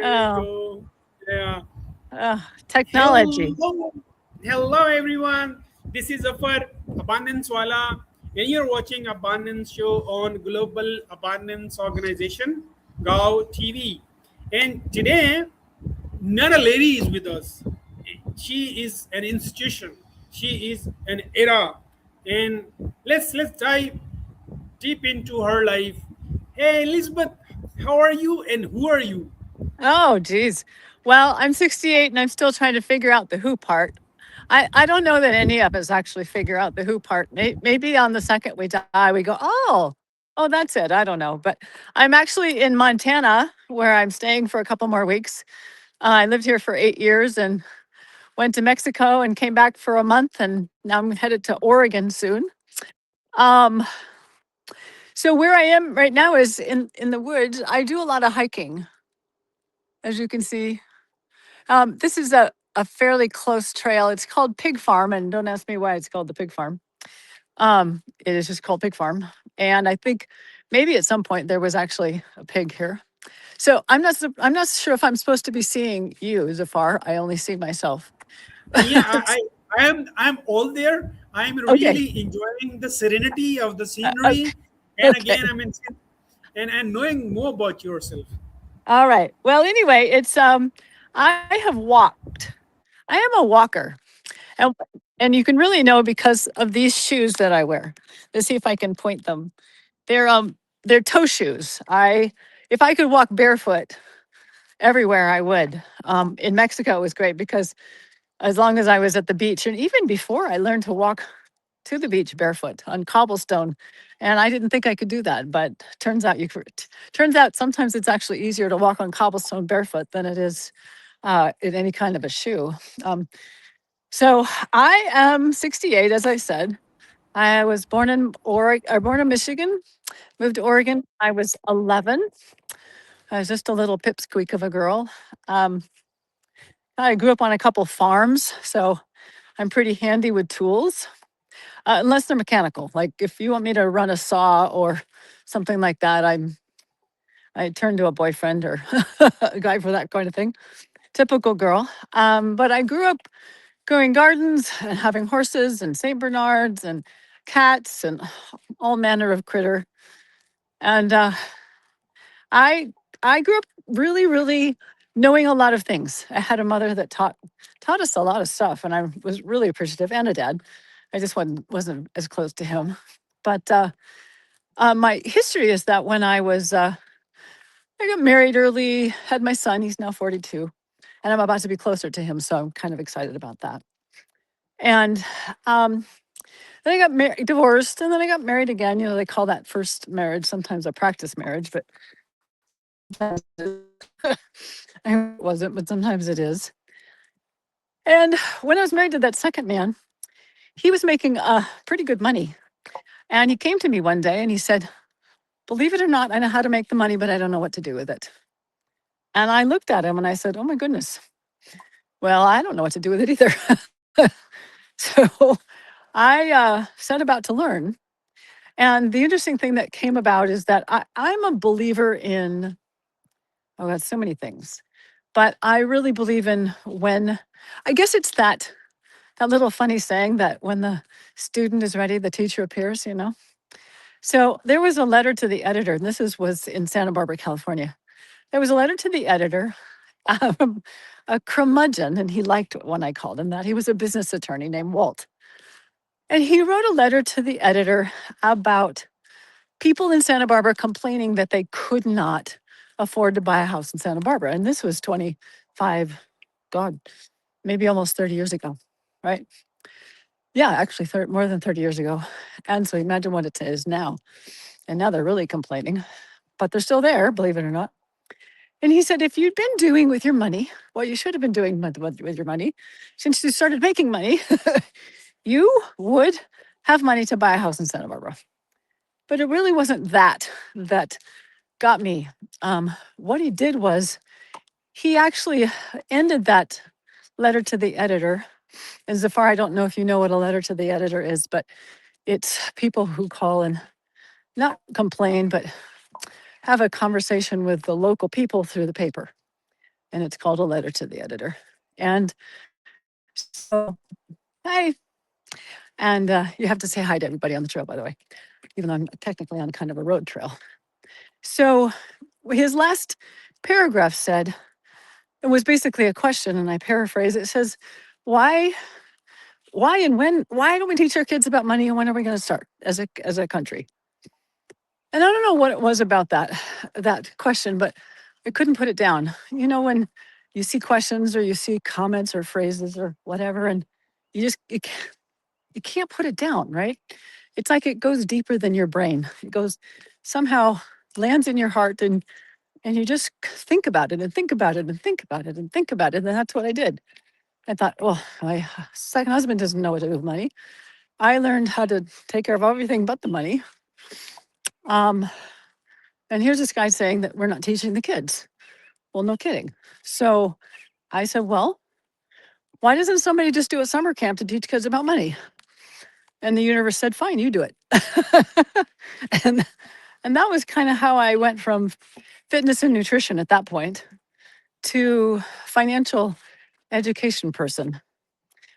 Here we Oh, go. Yeah. technology. Hello. Hello, everyone. This is Afar Abundance Wala, and you're watching Abundance Show on Global Abundance Organization, GAO TV. And today, not a lady is with us. She is an institution. She is an era. And let's dive deep into her life. Hey, Elizabeth, how are you and who are you? Oh, geez. Well, I'm 68 and I'm still trying to figure out the who part. I don't know that any of us actually figure out the who part. Maybe on the second we die, we go, oh, that's it. I don't know. But I'm actually in Montana where I'm staying for a couple more weeks. I lived here for 8 years and went to Mexico and came back for a month. And now I'm headed to Oregon soon. Um, so where I am right now is in the woods. I do a lot of hiking, as you can see. This is a fairly close trail. It's called Pig Farm, and don't ask me why it's called the Pig Farm. It is just called Pig Farm, and I think maybe at some point there was actually a pig here. So I'm not sure if I'm supposed to be seeing you, Zafar. I only see myself. Yeah, I'm all there. I'm Okay. really enjoying the serenity of the Okay. scenery, and Okay. again, and knowing more about yourself. All right. Well, anyway, it's I have walked. I am a walker. And and you can really know because of these shoes that I wear. Let's see if I can point them. They're toe shoes. I if I could walk barefoot everywhere, I would. In Mexico, it was great because as long as I was at the beach, and even before, I learned to walk to the beach barefoot on cobblestone, and I didn't think I could do that, but turns out you could. Turns out sometimes it's actually easier to walk on cobblestone barefoot than it is in any kind of a shoe. Um, so I am 68, as I said. I was born in born in Michigan, moved to Oregon. I was 11. I was just a little pipsqueak of a girl. Um, I grew up on a couple farms, so I'm pretty handy with tools, unless they're mechanical. Like if you want me to run a saw or something like that, I turn to a boyfriend or a guy for that kind of thing. Typical girl. But I grew up growing gardens and having horses and Saint Bernards and cats and all manner of critter. And I I grew up really knowing a lot of things. I had a mother that taught us a lot of stuff, and I was really appreciative, and a dad. I just wasn't as close to him. But my history is that when I got married early, had my son. He's now 42, and I'm about to be closer to him, so I'm kind of excited about that. And um, then I got divorced, and then I got married again. You know, they call that first marriage, sometimes a practice marriage, but I hope it wasn't, but sometimes it is. And when I was married to that second man, he was making pretty good money. And he came to me one day and he said, "Believe it or not, I know how to make the money, but I don't know what to do with it." And I looked at him and I said, "Oh my goodness. Well, I don't know what to do with it either." So I set about to learn. And the interesting thing that came about is that I'm a believer in, oh, that's so many things. But I really believe in when, I guess it's that little funny saying that when the student is ready, the teacher appears, you know? So there was a letter to the editor, and was in Santa Barbara, California. There was a letter to the editor, um, a curmudgeon, and he liked it when I called him that. He was a business attorney named Walt. And he wrote a letter to the editor about people in Santa Barbara complaining that they could not afford to buy a house in Santa Barbara. And this was 25, God, maybe almost 30 years ago, right? Yeah, actually, more than 30 years ago. And so imagine what it is now. And now they're really complaining, but they're still there, believe it or not. And he said, if you'd been doing with your money what you should have been doing with your money since you started making money, you would have money to buy a house in Santa Barbara. But it really wasn't that got me. What he did was he actually ended that letter to the editor. And Zafar, I don't know if you know what a letter to the editor is, but it's people who call and not complain, but have a conversation with the local people through the paper. and it's called A Letter to the Editor. And so, hi. And you have to say hi to everybody on the trail, by the way, even though I'm technically on kind of a road trail. So his last paragraph said, it was basically a question, and I paraphrase. It says, why and when, why don't we teach our kids about money, and when are we going to start as a country? And I don't know what it was about that question, but I couldn't put it down. You know, when you see questions or you see comments or phrases or whatever, and you can't put it down, right? It's like it goes deeper than your brain. It goes somehow lands in your heart, and you just think about it and think about it and think about it and think about it. And that's what I did. I thought, well, my second husband doesn't know what to do with money. I learned how to take care of everything but the money. Um, and here's this guy saying that we're not teaching the kids. Well, no kidding. So I said, well, why doesn't somebody just do a summer camp to teach kids about money? And the universe said, fine, you do it. and and that was kind of how I went from fitness and nutrition at that point to financial education person.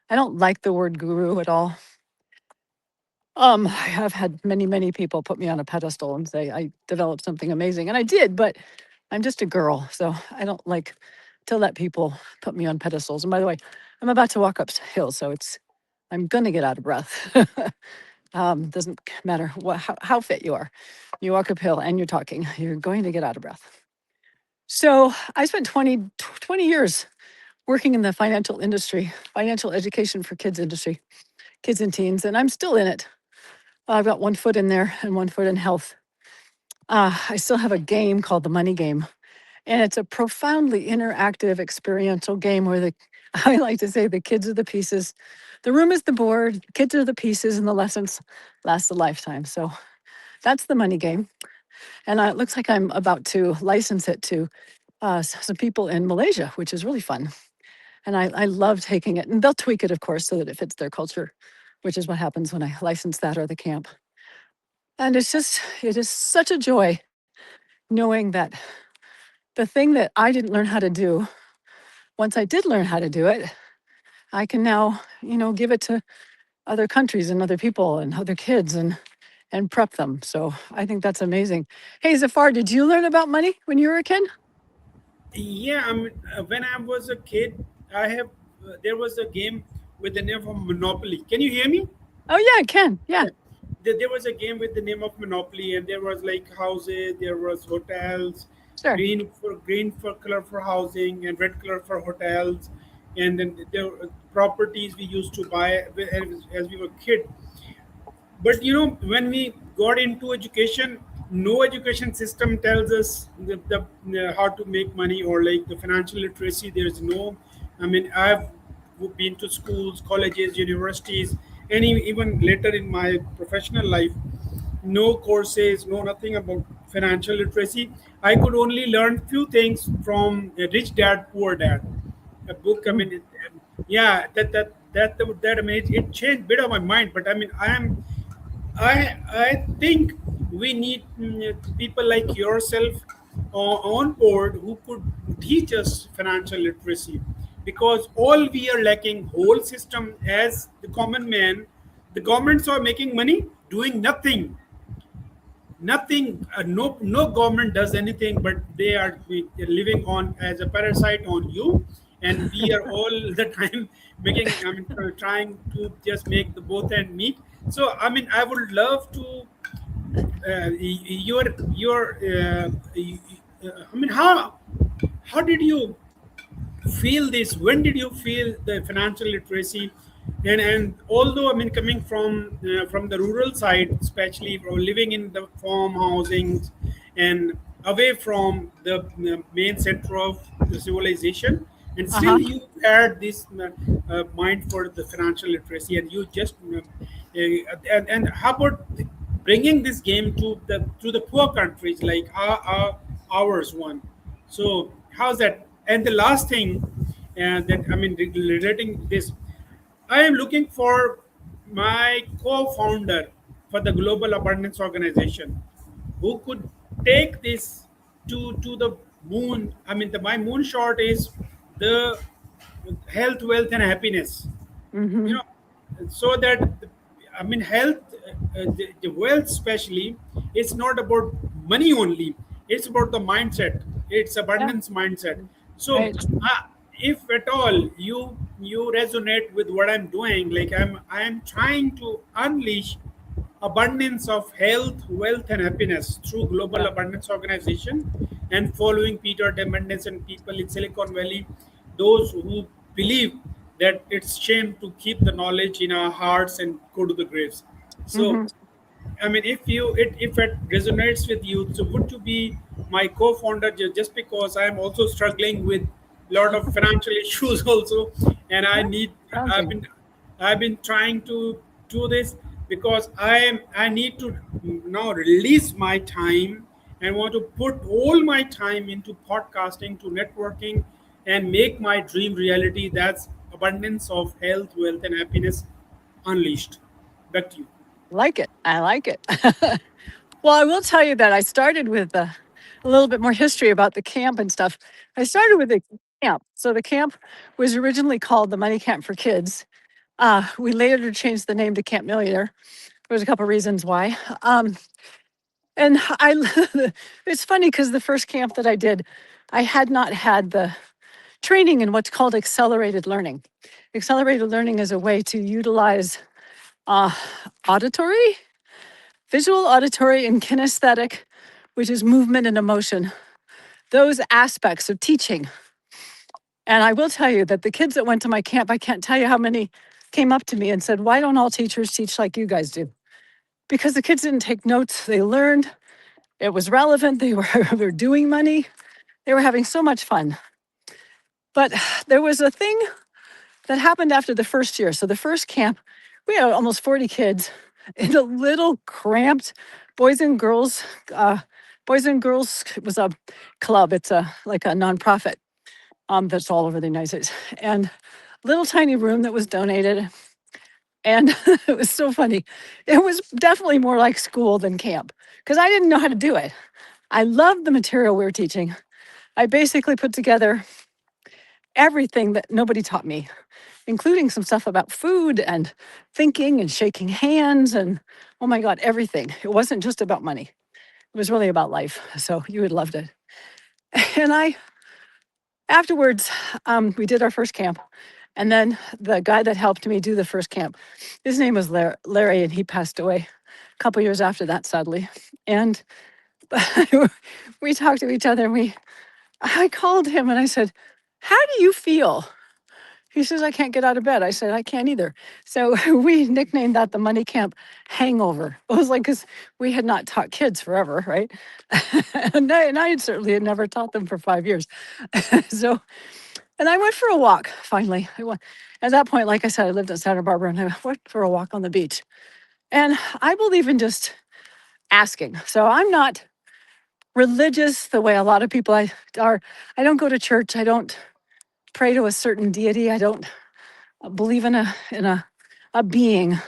I don't like the word guru at all. I have had many people put me on a pedestal and say I developed something amazing, and I did, but I'm just a girl, so I don't like to let people put me on pedestals. And by the way, I'm about to walk uphill, so I'm gonna get out of breath. Doesn't matter how fit you are. You walk uphill and you're talking, you're going to get out of breath. So I spent 20 years working in the financial industry, financial education for kids industry, kids and teens, and I'm still in it. I've got one foot in there and one foot in health. I still have a game called the Money Game, and it's a profoundly interactive, experiential game where I like to say the kids are the pieces, the room is the board, the kids are the pieces, and the lessons last a lifetime. So that's the Money Game, and it looks like I'm about to license it to some people in Malaysia, which is really fun. And I love taking it, and they'll tweak it, of course, so that it fits their culture, which is what happens when I license that or the camp. And it is such a joy knowing that the thing that I didn't learn how to do, once I did learn how to do it, I can now, give it to other countries and other people and other kids and prep them. So I think that's amazing. Hey, Zafar, did you learn about money when you were a kid? Yeah, I mean, when I was a kid, I have there was a game with the name of Monopoly. Can you hear me? Oh, yeah, I can. Yeah, Yeah. There was a game with the name of Monopoly, and there was like houses, there was hotels, sure. green for color for housing, and red color for hotels, and then there were properties we used to buy as we were kid. But when we got into education, no education system tells us how to make money or like the financial literacy. There's no, I mean, I've been to schools, colleges, universities, and even later in my professional life, no courses, no nothing about financial literacy. I could only learn few things from Rich Dad Poor Dad, a book. I Mm. mean, yeah, that I mean, it changed bit of my mind. But I mean, I think we need people like yourself on board who could teach us financial literacy, because all we are lacking whole system as the common man. The governments are making money doing nothing. No government does anything, but they're living on as a parasite on you, and we are all the time making, I mean, trying to just make the both end meet. So I mean, I would love to your I mean, how did you feel this? When did you feel the financial literacy? And although I mean, coming from the rural side, especially or living in the farm housings and away from the main center of the civilization, and still Uh-huh. you had this mind for the financial literacy, and you just and how about bringing this game to the poor countries like ours one. So how's that? And the last thing, that I mean, relating this, I am looking for my co-founder for the Global Abundance Organization, who could take this to the moon. I mean, my moonshot is the health, wealth, and happiness. You Mm-hmm. know, so that I mean, health, the wealth especially, it's not about money only. It's about the mindset. It's Yeah. abundance mindset. So, Right. if at all you resonate with what I'm doing, like I am trying to unleash abundance of health, wealth, and happiness through Global Yeah. Abundance Organization and following Peter Diamandis and people in Silicon Valley, those who believe that it's shame to keep the knowledge in our hearts and go to the graves. So Mm-hmm. I mean, if it resonates with you, so would you be my co-founder just because I am also struggling with a lot of financial issues also, and I Yeah. need I've Challenging. been I've been trying to do this because I need to now release my time and want to put all my time into podcasting, to networking, and make my dream reality. That's abundance of health, wealth, and happiness unleashed. Back to you. Like it. I like it. Well, I will tell you that I started with a little bit more history about the camp and stuff. I started with the camp. So the camp was originally called the Money Camp for Kids. We later changed the name to Camp Millionaire. There's a couple reasons why. And it's funny because the first camp that I did, I had not had the training in what's called accelerated learning. Accelerated learning is a way to utilize uh, auditory, visual, auditory, and kinesthetic, which is movement and emotion, those aspects of teaching. And I will tell you that the kids that went to my camp, I can't tell you how many came up to me and said, "Why don't all teachers teach like you guys do?" Because the kids didn't take notes, they learned, it was relevant, they were, they were doing money, they were having so much fun. But there was a thing that happened after the first year. So the first camp, we had almost 40 kids in a little cramped boys and girls, uh, boys and girls, it was a club. It's a like a nonprofit that's all over the United States. And little tiny room that was donated. And it was so funny. It was definitely more like school than camp because I didn't know how to do it. I loved the material we were teaching. I basically put together everything that nobody taught me, including some stuff about food and thinking and shaking hands and oh my God, everything. It wasn't just about money. It was really about life. So you would loved it. And I afterwards, we did our first camp. And then the guy that helped me do the first camp, his name was Larry, and he passed away a couple years after that, sadly. And we talked to each other and I called him and I said, "How do you feel?" He says, "I can't get out of bed." I said, "I can't either." So we nicknamed that the Money Camp Hangover. It was like, because we had not taught kids forever, right? And I had certainly had never taught them for 5 years. So, and I went for a walk finally. At that point, like I said, I lived in Santa Barbara and I went for a walk on the beach. And I believe in just asking. So I'm not religious the way a lot of people are. I don't go to church. I don't pray to a certain deity. I don't believe in a being,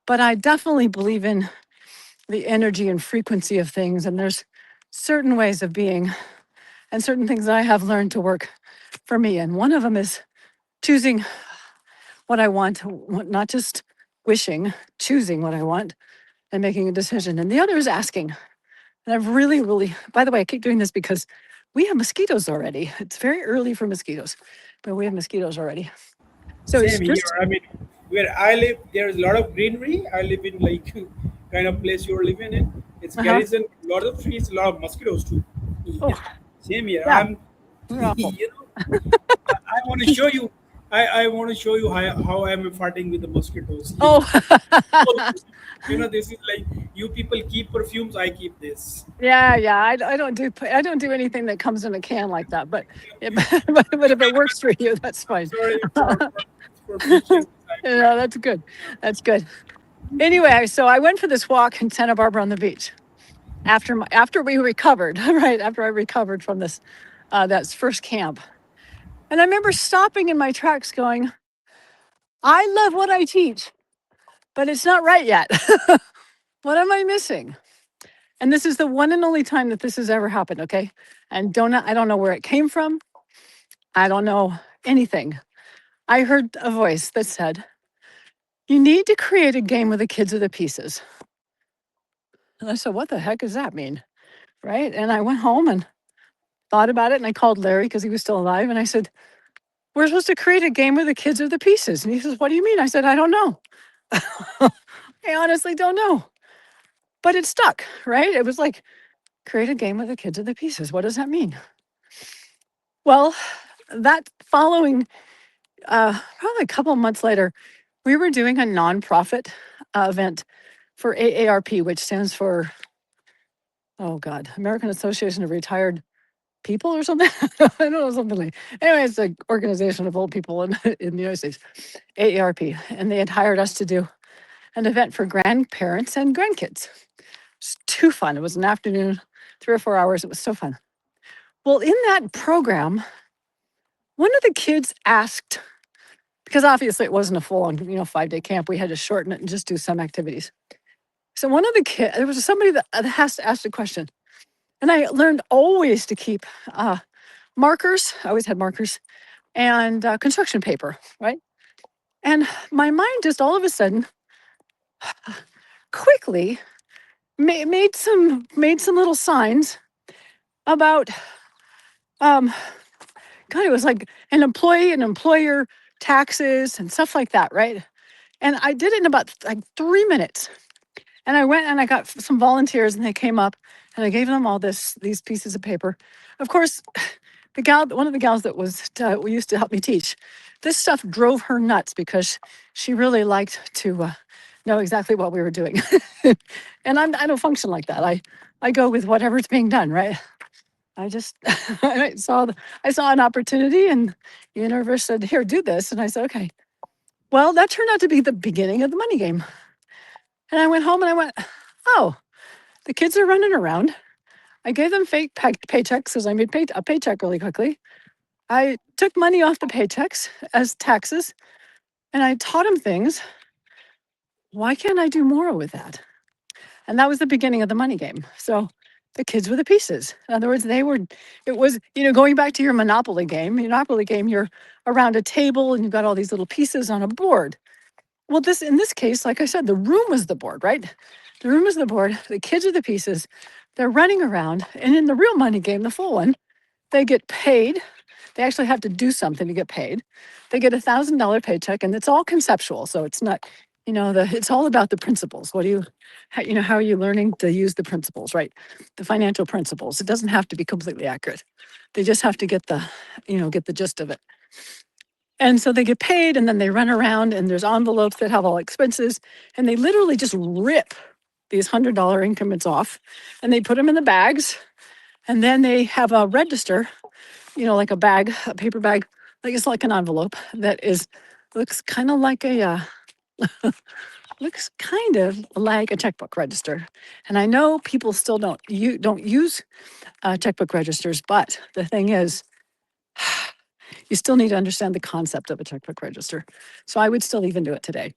but I definitely believe in the energy and frequency of things. And there's certain ways of being and certain things that I have learned to work for me. And one of them is choosing what I want, not just wishing, choosing what I want and making a decision. And the other is asking. And I've really, really, by the way, I keep doing this because we have mosquitoes already. It's very early for mosquitoes, but we have mosquitoes already. So it's Same here. just, I mean, where I live, there is a lot of greenery. I live in like kind of place you're living in. It's uh-huh. garrison, a lot of trees, a lot of mosquitoes too. Oh, Yeah, same here. yeah, they're awful. I want to show you. I want to show you how I'm fighting with the mosquitoes. Oh, This is like you people keep perfumes. I keep this. yeah, yeah. I don't do anything that comes in a can like that. But but if it works for you, that's I'm fine. sorry for preaching. Yeah, that's good. That's good. Anyway, so I went for this walk in Santa Barbara on the beach after we recovered, right after I recovered from this that first camp, and I remember stopping in my tracks, going, "I love what I teach, but it's not right yet. What am I missing?" And this is the one and only time that this has ever happened, okay? And I don't know where it came from. I don't know anything. I heard a voice that said, "You need to create a game with the kids of the pieces." And I said, "What the heck does that mean?" Right? And I went home and thought about it, and I called Larry because he was still alive, and I said, "We're supposed to create a game with the kids of the pieces." And he says, "What do you mean?" I said, "I don't know." I honestly don't know. But it stuck, right? It was like, create a game with the kids of the pieces. What does that mean? Well, that following, probably a couple of months later, we were doing a nonprofit event for AARP, which stands for, oh God, American Association of Retired People or something. I don't know, something like. Anyway, it's an organization of old people in the United States, AARP, and they had hired us to do an event for grandparents and grandkids. It's too fun. It was an afternoon, 3 or 4 hours. It was so fun. Well, in that program, one of the kids asked, because obviously it wasn't a full-on, 5-day camp. We had to shorten it and just do some activities. So one of the kids, there was somebody that has to ask the question. And I learned always to keep markers. I always had markers and construction paper, right? And my mind just all of a sudden quickly made some little signs about God, it was like an employee and employer taxes and stuff like that, right? And I did it in about like 3 minutes. And I went and I got some volunteers and they came up and I gave them all these pieces of paper. Of course, one of the gals that used to help me teach, this stuff drove her nuts because she really liked to know exactly what we were doing. And I don't function like that. I go with whatever's being done, right? I just I saw an opportunity and the universe said, "Here, do this." And I said, "Okay." Well, that turned out to be the beginning of the money game. And I went home and I went, "Oh, the kids are running around." I gave them fake paychecks because I made a paycheck really quickly. I took money off the paychecks as taxes and I taught them things. Why can't I do more with that? And that was the beginning of the money game. So the kids were the pieces. In other words, it was, going back to your Monopoly game, you're around a table and you've got all these little pieces on a board. Well, in this case, like I said, the room was the board, right? The room is the board. The kids are the pieces. They're running around. And in the real money game, the full one, they get paid. They actually have to do something to get paid. They get $1,000 paycheck, and it's all conceptual. So it's not, it's all about the principles. How are you learning to use the principles, right? The financial principles. It doesn't have to be completely accurate. They just have to get the gist of it. And so they get paid and then they run around and there's envelopes that have all expenses and they literally just rip these $100 increments off and they put them in the bags and then they have a register, like a paper bag, like it's like an envelope that looks kind of like a checkbook register. And I know people still don't use checkbook registers, but the thing is, you still need to understand the concept of a checkbook register. So I would still even do it today.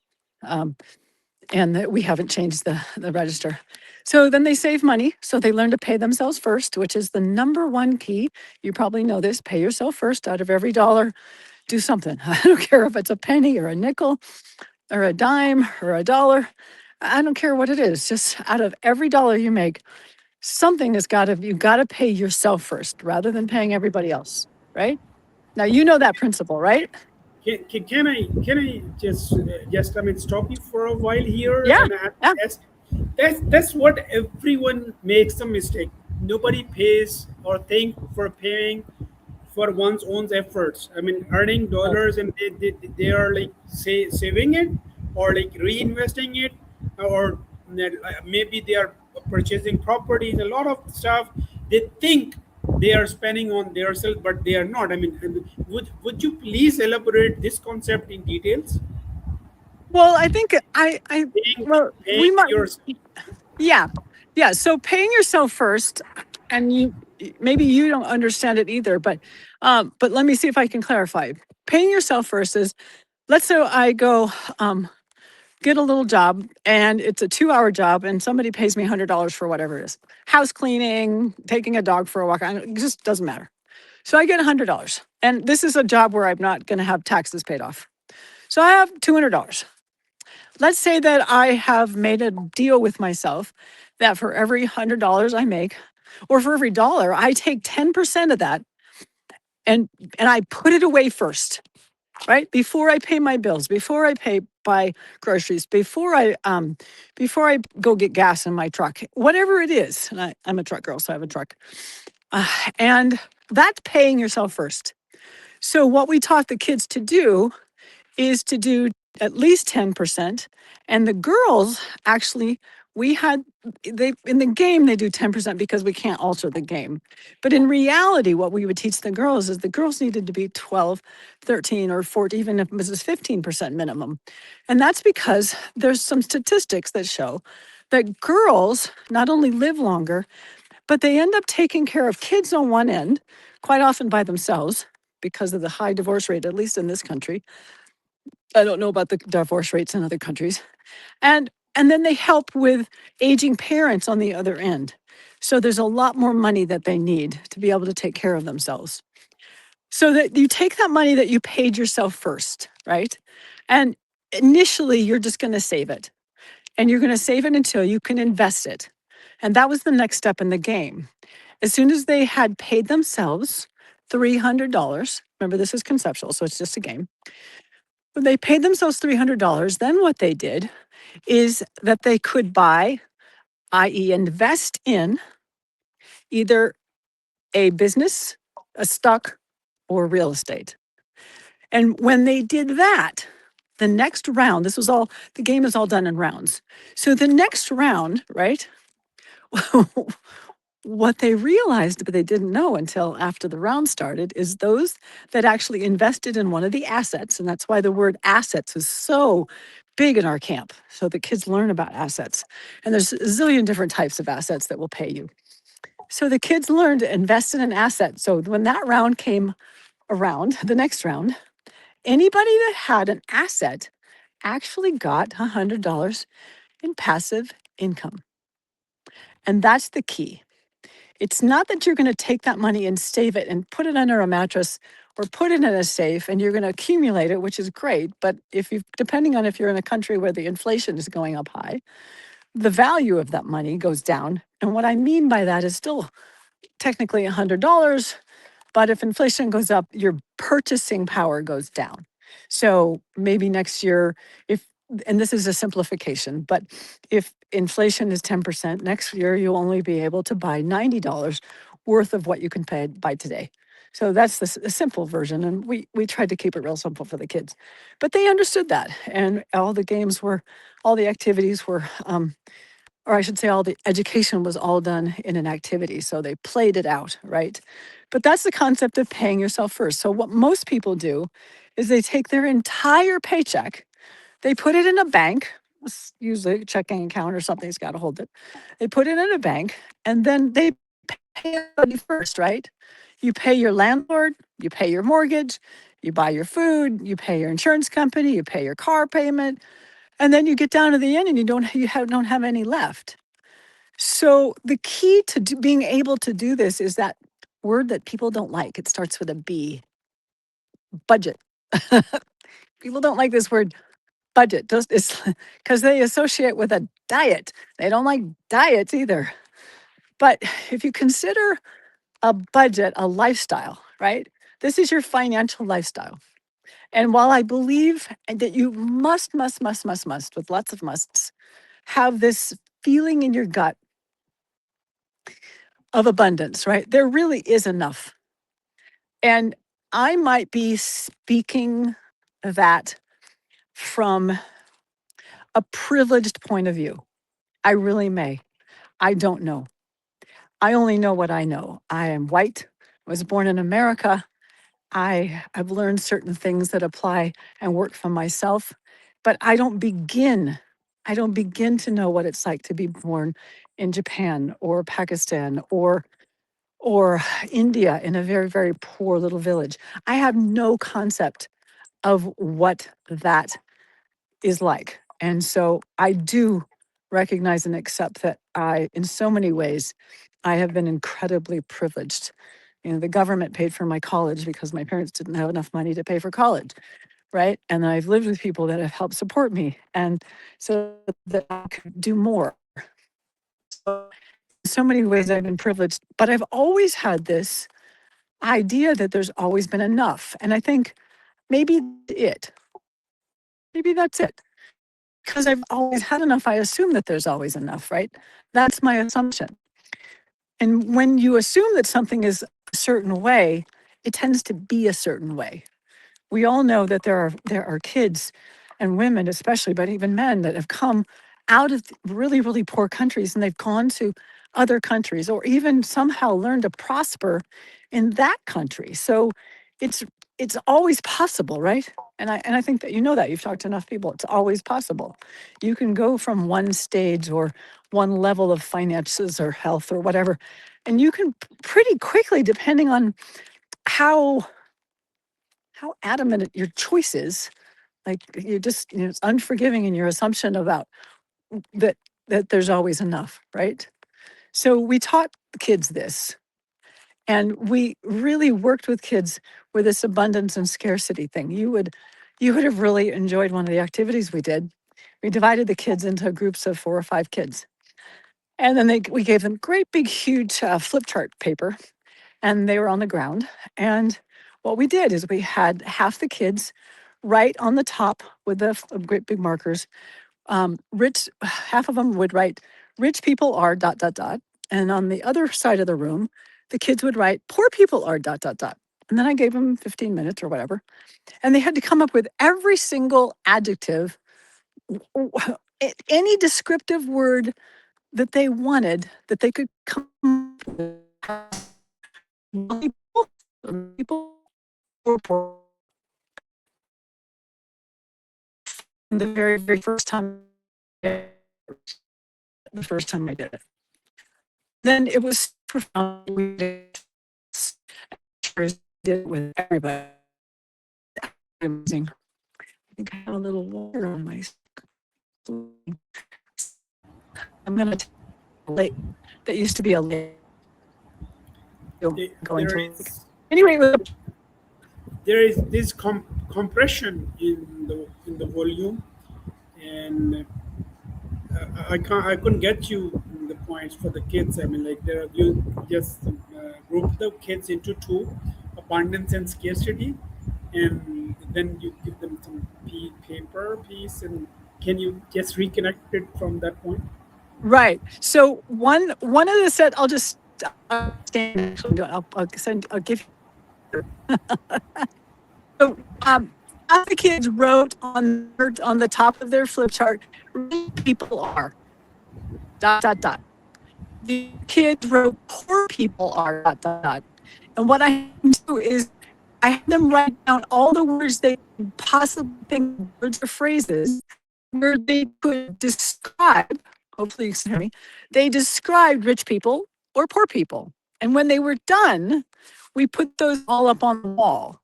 And we haven't changed the register. So then they save money. So they learn to pay themselves first, which is the number one key. You probably know this. Pay yourself first. Out of every dollar, do something. I don't care if it's a penny or a nickel or a dime or a dollar. I don't care what it is. Just out of every dollar you make, something you got to pay yourself first rather than paying everybody else, right? Now, you know that principle, right? Can I just stop you for a while here Yeah. and Yeah. ask? That's what everyone makes a mistake. Nobody pays or think for paying for one's own efforts. I mean, earning Right. dollars and they are like saving it or like reinvesting it, or maybe they are purchasing properties. A lot of stuff they think they are spending on themselves, but they are not. I mean, would you please elaborate this concept in details? Well, I think Paying well, paying we might, yourself. yeah. Yeah. So paying yourself first, and maybe you don't understand it either, but let me see if I can clarify. Paying yourself first is, let's say I go, um, get a little job and it's a 2-hour job and somebody pays me $100 for whatever it is. House cleaning, taking a dog for a walk, it just doesn't matter. So I get $100. And this is a job where I'm not going to have taxes paid off. So I have $200. Let's say that I have made a deal with myself that for every $100 I make, or for every dollar, I take 10% of that and I put it away first, right? Before I pay my bills, before I buy groceries, before I go get gas in my truck, whatever it is. And I'm a truck girl, so I have a truck. And that's paying yourself first. So what we taught the kids to do is to do at least 10%. And the girls actually, we had, they in the game, they do 10% because we can't alter the game. But in reality, what we would teach the girls is the girls needed to be 12, 13, or 14, even if it was 15% minimum. And that's because there's some statistics that show that girls not only live longer, but they end up taking care of kids on one end, quite often by themselves because of the high divorce rate, at least in this country. I don't know about the divorce rates in other countries. And then they help with aging parents on the other end. So there's a lot more money that they need to be able to take care of themselves. So that you take that money that you paid yourself first, right? And initially you're just going to save it. And you're going to save it until you can invest it. And that was the next step in the game. As soon as they had paid themselves $300, remember this is conceptual, so it's just a game. When they paid themselves $300, then what they did is that they could buy, i.e., invest in either a business, a stock, or real estate. And when they did that, the next round, this was all, the game is all done in rounds. So the next round, right? What they realized, but they didn't know until after the round started, is those that actually invested in one of the assets, and that's why the word assets is so big in our camp. So the kids learn about assets. And there's a zillion different types of assets that will pay you. So the kids learned to invest in an asset. So when that round came around, the next round, anybody that had an asset actually got $100 in passive income. And that's the key. It's not that you're going to take that money and save it and put it under a mattress or put it in a safe and you're going to accumulate it, which is great. But if you, depending on if you're in a country where the inflation is going up high, the value of that money goes down. And what I mean by that is still technically $100, but if inflation goes up, your purchasing power goes down. So maybe next year, if, and this is a simplification, but if inflation is 10%, next year you'll only be able to buy $90 worth of what you can pay by today. So that's the simple version. And we tried to keep it real simple for the kids. But they understood that. And all the games were, all the activities were, or I should say, all the education was all done in an activity. So they played it out, right? But that's the concept of paying yourself first. So what most people do is they take their entire paycheck, they put it in a bank, usually a checking account or something's got to hold it. They put it in a bank and then they pay everybody first, right? You pay your landlord, you pay your mortgage, you buy your food, you pay your insurance company, you pay your car payment, and then you get down to the end and don't have any left. So the key to being able to do this is that word that people don't like. It starts with a B, budget. People don't like this word budget because they associate with a diet. They don't like diets either. But if you consider a budget a lifestyle, right? This is your financial lifestyle. And while I believe that you must, with lots of musts, have this feeling in your gut of abundance, right? There really is enough. And I might be speaking that from a privileged point of view. I really may. I don't know. I only know what I know. I am white, was born in America. I've learned certain things that apply and work for myself, but I don't begin to know what it's like to be born in Japan or Pakistan or India in a very, very poor little village. I have no concept of what that is like. And so I do recognize and accept that in so many ways, I have been incredibly privileged. The government paid for my college because my parents didn't have enough money to pay for college, right? And I've lived with people that have helped support me, and so that I could do more. So, in so many ways, I've been privileged, but I've always had this idea that there's always been enough. And I think maybe it, maybe that's it. Because I've always had enough, I assume that there's always enough, right? That's my assumption. And when you assume that something is a certain way, it tends to be a certain way. We all know that there are kids and women especially, but even men that have come out of really, really poor countries and they've gone to other countries or even somehow learned to prosper in that country. So it's it's always possible, right? And I think that you know that you've talked to enough people. It's always possible. You can go from one stage or one level of finances or health or whatever, and you can pretty quickly, depending on how adamant your choice is, like you're just it's unforgiving in your assumption about that there's always enough, right? So we taught kids this, and we really worked with kids with this abundance and scarcity thing. You would have really enjoyed one of the activities we did. We divided the kids into groups of 4 or 5 kids, and then we gave them great big huge flip chart paper, and they were on the ground. And what we did is we had half the kids write on the top with the great big markers. Rich, half of them would write, "Rich people are dot dot dot," and on the other side of the room, the kids would write, "Poor people are dot dot dot." And then I gave them 15 minutes or whatever, and they had to come up with every single adjective, any descriptive word that they wanted that they could come up with. People, people, poor, the very, very first time, the first time I did it. Then it was profound. We did it with everybody. Amazing. I think I have a little water on my. I'm gonna take a lake that used to be a lake. Going There to is anyway. this compression in the volume, and I couldn't get you the points for the kids. I mean, like you just group the kids into two, abundance and scarcity, and then you give them some paper piece. And can you just reconnect it from that point? Right. So one of the set, I'll just stand. I'll send. I'll give you. So half the kids wrote on the top of their flip chart, "Rich people are dot dot dot." The kids wrote, "Poor people are dot dot dot." And what I do is I had them write down all the words they could possibly think of, words or phrases where they could describe, hopefully you can hear me, they described rich people or poor people. And when they were done, we put those all up on the wall.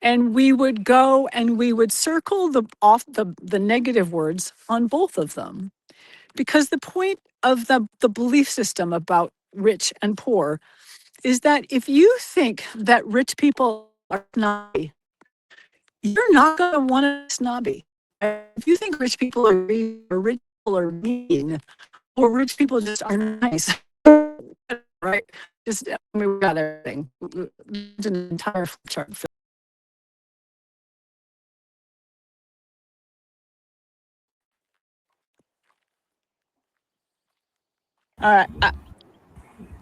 And we would go and we would circle the negative words on both of them. Because the point of the belief system about rich and poor is that if you think that rich people are snobby, you're not going to want to be snobby. If you think rich people are greedy or rich people are mean or rich people just are nice, right? Just we got everything. There's an entire flip chart. All right, Thank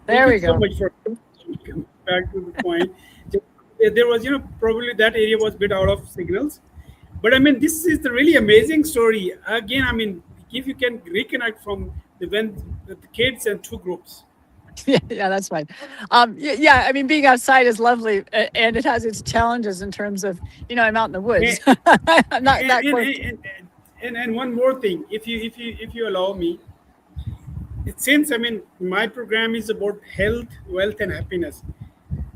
there you we so go. much for coming back to the point. There was, probably that area was a bit out of signals, but I mean, this is the really amazing story. Again, I mean, if you can reconnect from the kids and two groups, Yeah, that's fine. Yeah, I mean, being outside is lovely, and it has its challenges in terms of, I'm out in the and woods. I'm not and that and, close. and, and one more thing, if you allow me, since I mean my program is about health, wealth, and happiness.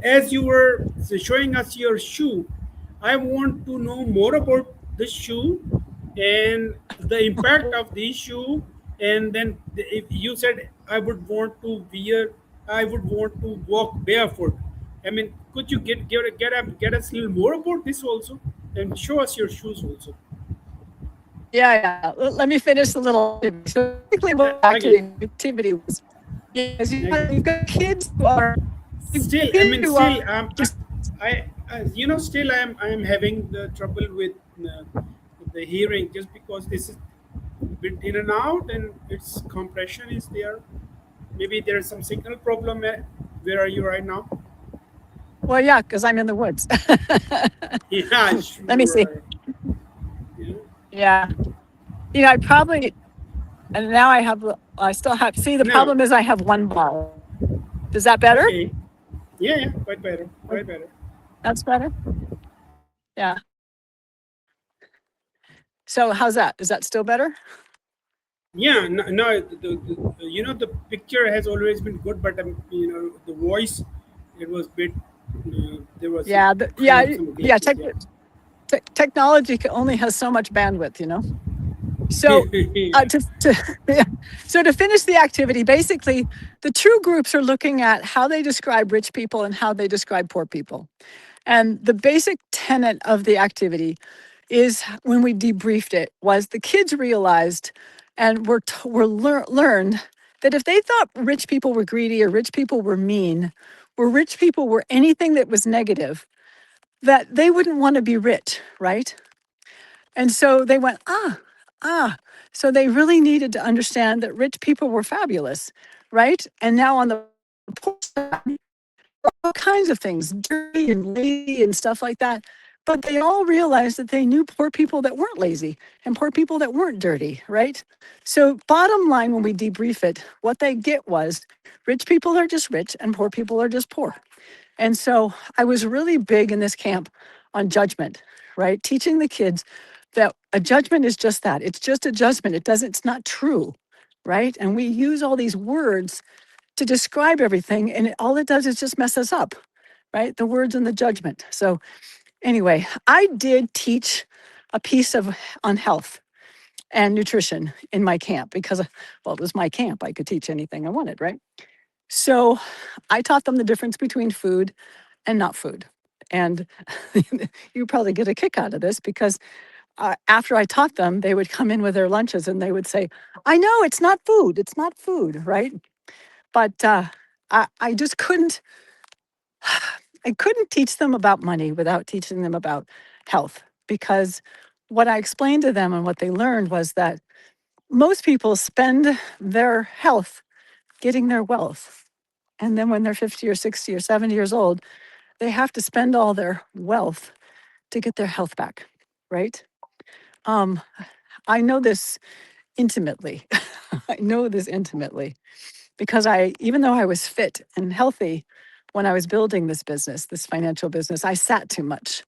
As you were showing us your shoe, I want to know more about the shoe and the impact of the issue. And then if you said I would want to walk barefoot. I mean, could you get us a little more about this also, and show us your shoes also? Yeah. Let me finish the little activity. So basically, what the Okay. activity was, yes, you've got kids who are, you've got Still, I kids mean, who still, are just, still, I'm having the trouble with the hearing, just because this is bit in and out, and its compression is there. Maybe there's some signal problem. Where are you right now? well, yeah, because I'm in the woods. Yeah, Let me see. sure. Yeah. Yeah. I probably, and now I still have, see, the Now, problem is I have one bar. Is that better? okay. Yeah, yeah, quite better, quite better. That's better? Yeah. So how's that? Is that still better? Yeah, no, no the picture has always been good, but the voice, it was bit. There was Yeah. kind of some Yeah. glitches. Yeah. Technology only has so much bandwidth. So, Yeah. yeah. So to finish the activity, basically, the true groups are looking at how they describe rich people and how they describe poor people. And the basic tenet of the activity is, when we debriefed it, was the kids realized and learned that if they thought rich people were greedy or rich people were mean, or rich people were anything that was negative, that they wouldn't want to be rich, right? And so they went, ah. So they really needed to understand that rich people were fabulous, right? And now on the poor side, all kinds of things, dirty and lazy and stuff like that. But they all realized that they knew poor people that weren't lazy and poor people that weren't dirty, right? So, bottom line, when we debrief it, what they get was rich people are just rich and poor people are just poor. And so I was really big in this camp on judgment, right? Teaching the kids that a judgment is just that. It's just a judgment. It's not true, right? And we use all these words to describe everything, and all it does is just mess us up, right? The words and the judgment. So anyway, I did teach a piece of on health and nutrition in my camp because, well, it was my camp. I could teach anything I wanted, right? So I taught them the difference between food and not food. And you probably get a kick out of this because after I taught them, they would come in with their lunches and they would say, I know it's not food. It's not food, right? But I just couldn't, I couldn't teach them about money without teaching them about health, because what I explained to them and what they learned was that most people spend their health getting their wealth. And then when they're 50 or 60 or 70 years old, they have to spend all their wealth to get their health back, right? Um, I know this intimately. I know this intimately because even though I was fit and healthy when I was building this business, this financial business, I sat too much.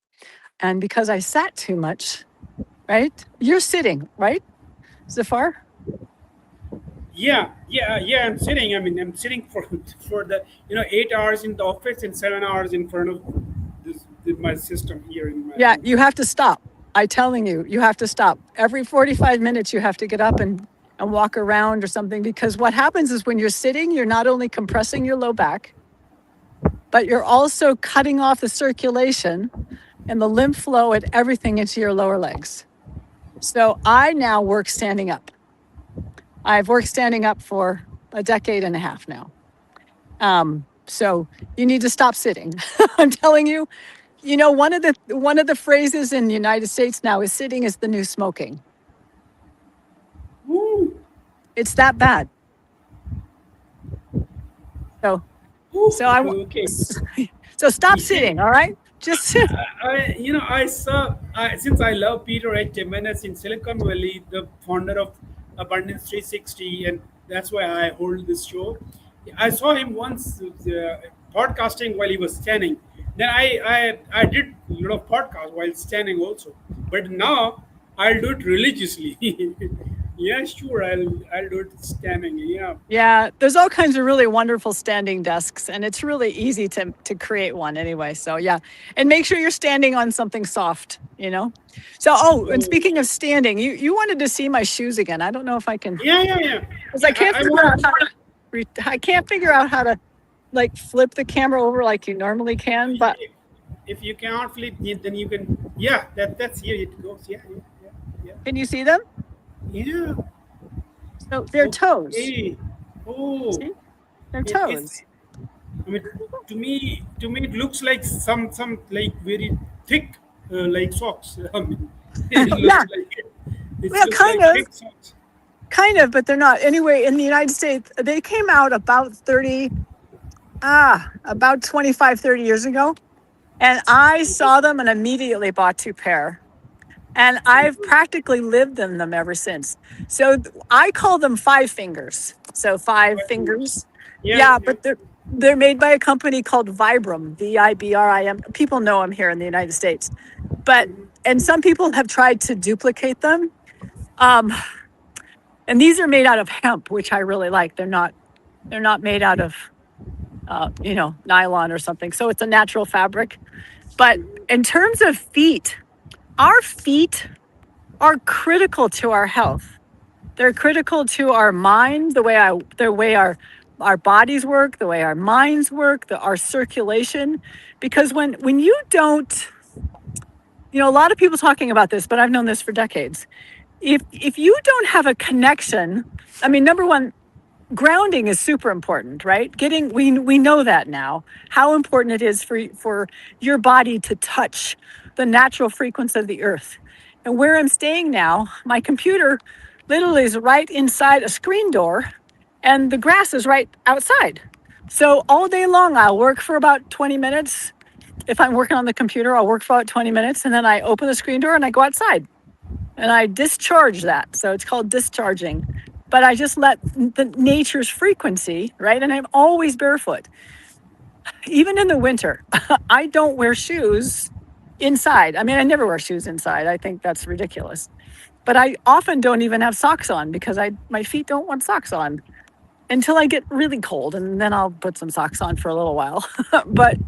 And because I sat too much, right? You're sitting, right, Zafar? Yeah, yeah, yeah. I'm sitting. I mean, I'm sitting for the 8 hours in the office and 7 hours in front of my system here in my Yeah, home. you have to stop. I'm telling you, you have to stop. Every 45 minutes, you have to get up and walk around or something, because what happens is when you're sitting, you're not only compressing your low back, but you're also cutting off the circulation and the lymph flow and everything into your lower legs. So I now work standing up. I've worked standing up for a decade and a half now. So you need to stop sitting. I'm telling you, one of the phrases in the United States now is sitting is the new smoking. Woo, It's that bad. So woo. so I Okay. so stop sitting, all right? Just sit. I saw, since I love Peter H. Jimenez in Silicon Valley, the founder of Abundance 360, and that's why I hold this show. I saw him once podcasting while he was standing. Then I did a lot of podcasts while standing also, but now I'll do it religiously. Yeah, sure. I'll do it standing. Yeah. Yeah, there's all kinds of really wonderful standing desks, and it's really easy to create one anyway. So yeah, and make sure you're standing on something soft, you know. So oh, and Oh, speaking of standing, you wanted to see my shoes again. I don't know if I can, yeah, yeah, yeah. because I Yeah, can't I figure want. out how to. I can't figure out how to like flip the camera over like you normally can. But If you cannot flip, then you can. Yeah, that's here it goes. Yeah, yeah, yeah, can you see them? yeah. Yeah. So they're toes. Okay. Oh, See, they're it's. toes. I mean, to me, it looks like some like very thick, like socks. I mean, it looks Yeah, like it well, looks kind like of. thick socks. Kind of, but they're not. Anyway, in the United States, they came out about 25, 30 years ago. And I saw them and immediately bought two pair. And I've practically lived in them ever since. So I call them five fingers. So five fingers. Yeah, Yeah, yeah. but they're made by a company called Vibram, Vibrim. People know them here in the United States. But and some people have tried to duplicate them. Um, and these are made out of hemp, which I really like. They're not made out of nylon or something. So it's a natural fabric. But in terms of feet, our feet are critical to our health. They're critical to our mind, the way our bodies work, the way our minds work, our circulation. Because when you don't, a lot of people talking about this, but I've known this for decades. If you don't have a connection, I mean, number one, grounding is super important, right? We know that now, how important it is for your body to touch the natural frequency of the earth. And where I'm staying now, my computer literally is right inside a screen door and the grass is right outside. So all day long I'll work for about 20 minutes. If I'm working on the computer, I'll work for about 20 minutes and then I open the screen door and I go outside and I discharge that. So it's called discharging. But I just let the nature's frequency, right? And I'm always barefoot, even in the winter. I don't wear shoes inside. I mean, I never wear shoes inside. I think that's ridiculous. But I often don't even have socks on because my feet don't want socks on until I get really cold, and then I'll put some socks on for a little while. But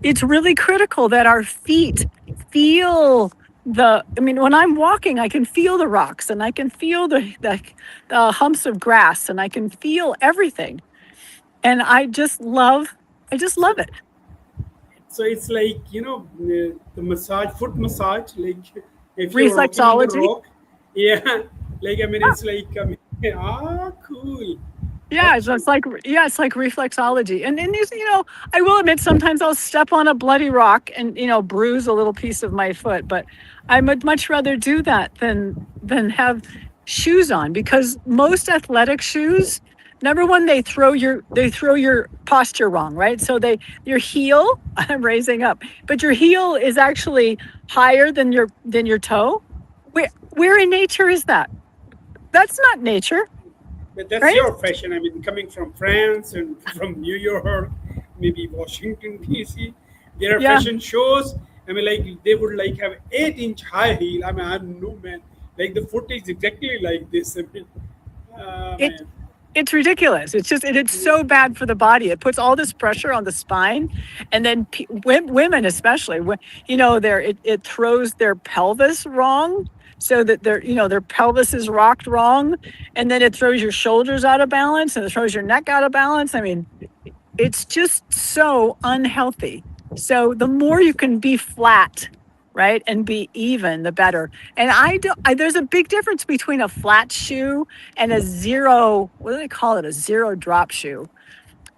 it's really critical that our feet feel when I'm walking, I can feel the rocks and I can feel the humps of grass and I can feel everything. And I just love So it. so it's like the massage, foot massage. Like if you're walking on the Reflexology. rock, yeah. Like I mean, Yeah. it's like cool. Yeah, That's so it's like reflexology. And I will admit sometimes I'll step on a bloody rock and bruise a little piece of my foot, but I would much rather do that than have shoes on because most athletic shoes, number one, they throw your posture wrong, right? So your heel, I'm raising up, but your heel is actually higher than your toe. Where in nature is that? That's not nature, But that's right? your fashion. I mean, coming from France and from New York, maybe Washington D.C., there are Yeah. fashion shows. I mean, like they would like have 8-inch high heel. I mean, I don't know, man. Like the foot is exactly like this. I mean, It man. it's ridiculous. It's so bad for the body. It puts all this pressure on the spine, and then women especially, it throws their pelvis wrong, so that their pelvis is rocked wrong, and then it throws your shoulders out of balance, and it throws your neck out of balance. I mean, it's just so unhealthy. So the more you can be flat, right, and be even, the better. And there's a big difference between a flat shoe and a zero, what do they call it? A zero drop shoe.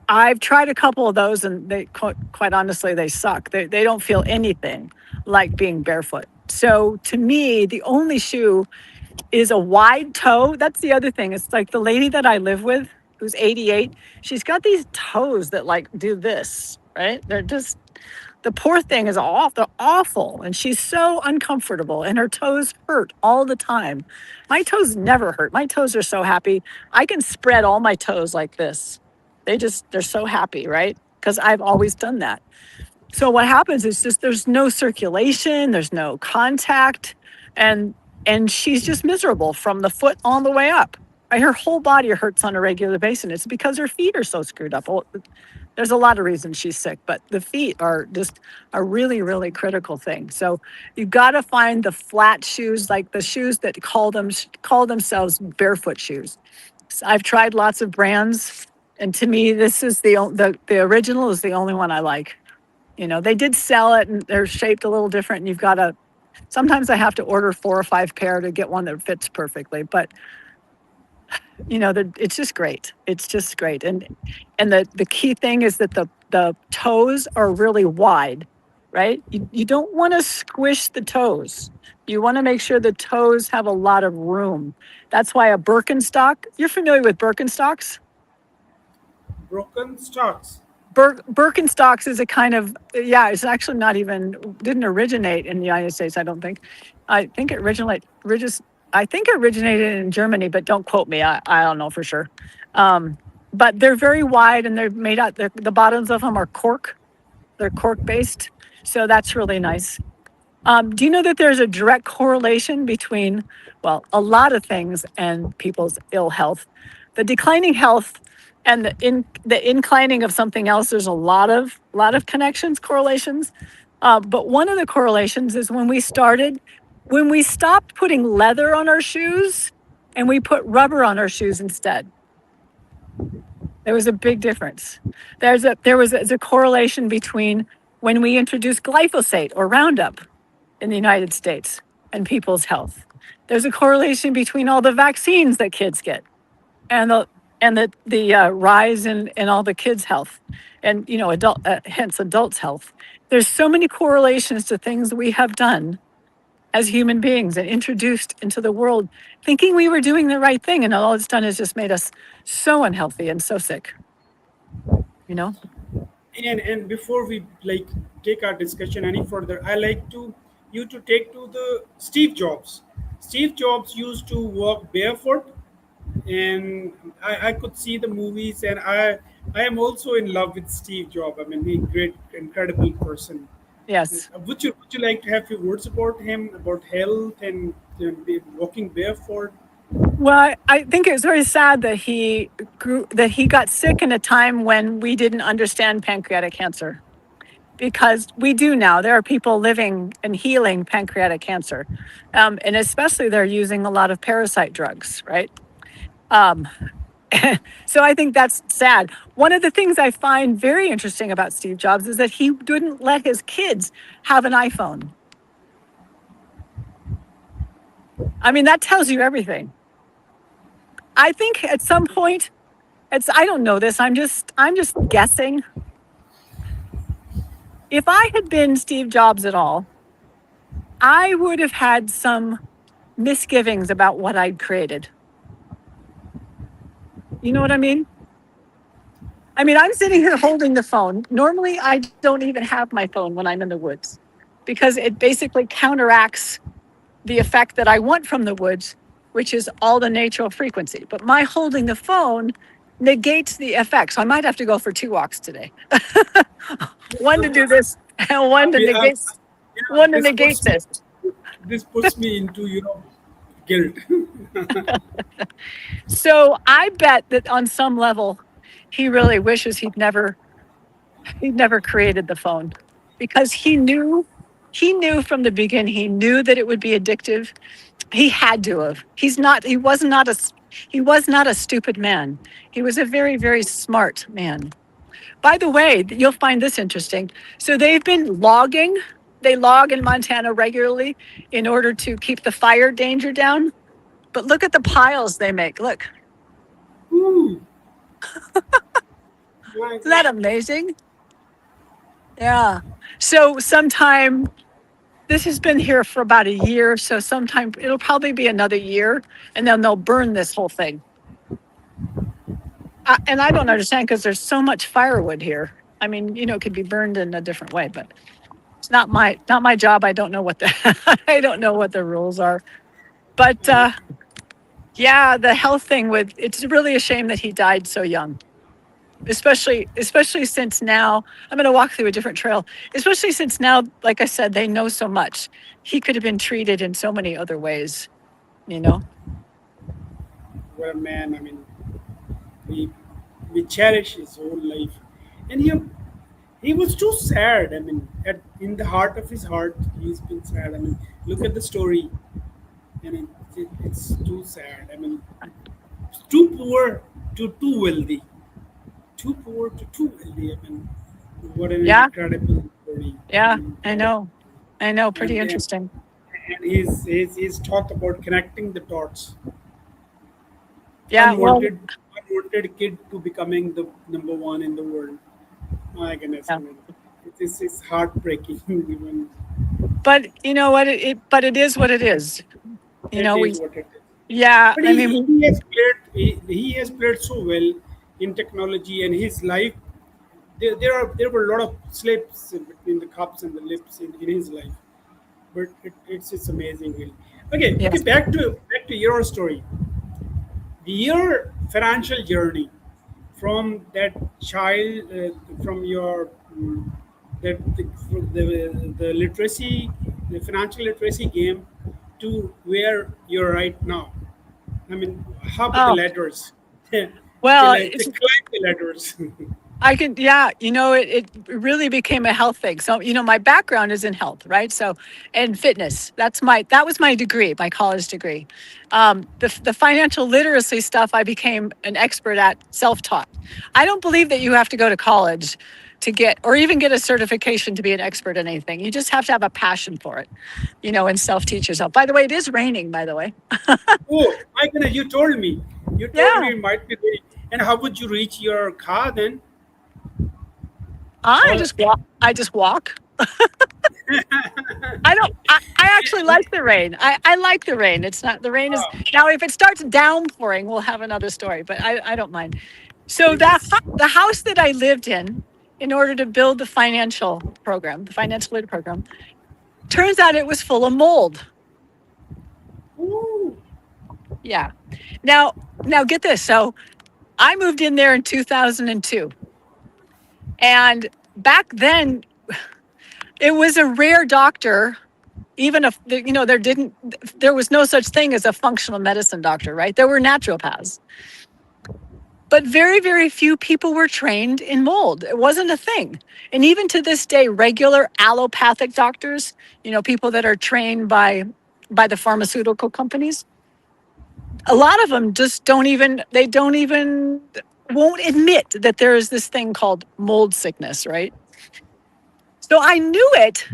I've tried a couple of those and they quite honestly, they suck. They don't feel anything like being barefoot. So to me, the only shoe is a wide toe. That's the other thing. It's like the lady that I live with, who's 88, she's got these toes that like do this, right? The poor thing is awful. And she's so uncomfortable and her toes hurt all the time. My toes never hurt. My toes are so happy. I can spread all my toes like this. They're so happy, right? Because I've always done that. So what happens is just there's no circulation, there's no contact. And and she's just miserable from the foot on the way up. Right? Her whole body hurts on a regular basis. It's because her feet are so screwed up. Well, there's a lot of reasons she's sick, but the feet are just a really, really critical thing. So you got to find the flat shoes, like the shoes that call themselves barefoot shoes. I've tried lots of brands, and to me, this is the original is the only one I like. You know, they did sell it, and they're shaped a little different. And you've got to. Sometimes I have to order 4 or 5 pair to get one that fits perfectly, but you know, it's just great. It's just great. And the key thing is that the toes are really wide, right? You don't want to squish the toes. You want to make sure the toes have a lot of room. That's why a Birkenstock, you're familiar with Birkenstocks? Broken stocks. Birkenstocks is a kind of, yeah, it's actually not even, didn't originate in the United States, I don't think. I think it I think it originated in Germany, but don't quote me. I don't know for sure. Um, but they're very wide and they're made out, the bottoms of them are cork. They're cork based. So that's really nice. Do you know that there's a direct correlation between, well, a lot of things and people's ill health? The declining health and the inclining of something else. There's a lot of connections, correlations. But one of the correlations is when we stopped putting leather on our shoes, and we put rubber on our shoes instead. There was a big difference. There's a correlation between when we introduced glyphosate or Roundup in the United States and people's health. There's a correlation between all the vaccines that kids get and the rise in all the kids' health, and you know, hence adults' health. There's so many correlations to things we have done as human beings and introduced into the world, thinking we were doing the right thing, and all it's done is just made us so unhealthy and so sick. You know? And before we like take our discussion any further, I like to you to take to the Steve Jobs. Steve Jobs used to walk barefoot, and I could see the movies, and I am also in love with Steve Jobs. I mean, he's a great, incredible person. Yes. Would you like to have few words about him, about health and walking barefoot? Well, I think it was very sad that he got sick in a time when we didn't understand pancreatic cancer, because we do now. There are people living and healing pancreatic cancer, and especially they're using a lot of parasite drugs, right? Um, so I think that's sad. One of the things I find very interesting about Steve Jobs is that he didn't let his kids have an iPhone. I mean, that tells you everything. I think at some point, I don't know this. I'm just guessing. If I had been Steve Jobs at all, I would have had some misgivings about what I'd created. You know what I mean? I mean, I'm sitting here holding the phone. Normally, I don't even have my phone when I'm in the woods, because it basically counteracts the effect that I want from the woods, which is all the natural frequency. But my holding the phone negates the effect. So I might have to go for 2 walks today. One to do this, and one to We, negate one to negate this. this puts me into guilt. So I bet that on some level, he really wishes he'd never created the phone, because he knew from the beginning, he knew that it would be addictive. He had to have. He was not a stupid man. He was a very, very smart man. By the way, you'll find this interesting. So they've been logging. They log in Montana regularly in order to keep the fire danger down. But look at the piles they make. Look, Ooh, my isn't that God. amazing? Yeah. So sometime, this has been here for about a year. So sometime it'll probably be another year, and then they'll burn this whole thing. And I don't understand, because there's so much firewood here. I mean, you know, it could be burned in a different way, but it's not my job. I don't know what the I don't know what the rules are. But yeah, the health thing, it's really a shame that he died so young. Especially since now I'm going to walk through a different trail. Especially since now, like I said, they know so much. He could have been treated in so many other ways. you know. What a man! I mean, we we cherish his whole life, and he was too sad. I mean, in the heart of his heart, he's been sad. I mean, look at the story, and it's too sad. I mean, too poor to too wealthy, too poor to too wealthy. I mean, what an Yeah, incredible story. I yeah, mean, I know. I know, pretty and then interesting. and he's talked about connecting the dots, Yeah, well, unwanted kid to becoming the number one in the world. My goodness, I yeah. mean, it's heartbreaking. Even But you know what? But it is what it is. You it know, is what it is. yeah, But I mean, he has played so well in technology and his life. There were a lot of slips in between the cups and the lips in his life. But it's amazing, really. Okay, yes. back to your story. Your financial journey from that child, from your that the literacy, the financial literacy game, to where you're right now. I mean, how about the Oh, ladders? well, They it's climb the ladders. I can, yeah, it really became a health thing. So, my background is in health, right? So, and fitness. That was my degree, my college degree. The financial literacy stuff, I became an expert at, self-taught. I don't believe that you have to go to college to get, or even get a certification to be an expert in anything. You just have to have a passion for it, and self-teach yourself. By the way, it is raining, by the way. Oh my goodness! You told me. You told me Yeah. it might be raining. And how would you reach your car then? I Or just walk. I just walk. I don't. I actually like the rain. I like the rain. It's not the rain is ah, now. If it starts downpouring, we'll have another story. But I don't mind. So yes. the house that I lived in order to build the financial program, the financial aid program, turns out it was full of mold. Ooh. Yeah. Now now get this. So I moved in there in 2002, and back then it was a rare doctor. Even if there was no such thing as a functional medicine doctor, right? There were naturopaths, but very, very few people were trained in mold. It wasn't a thing. And even to this day, regular allopathic doctors, people that are trained by the pharmaceutical companies, a lot of them just don't even won't admit that there is this thing called mold sickness, right? So I knew it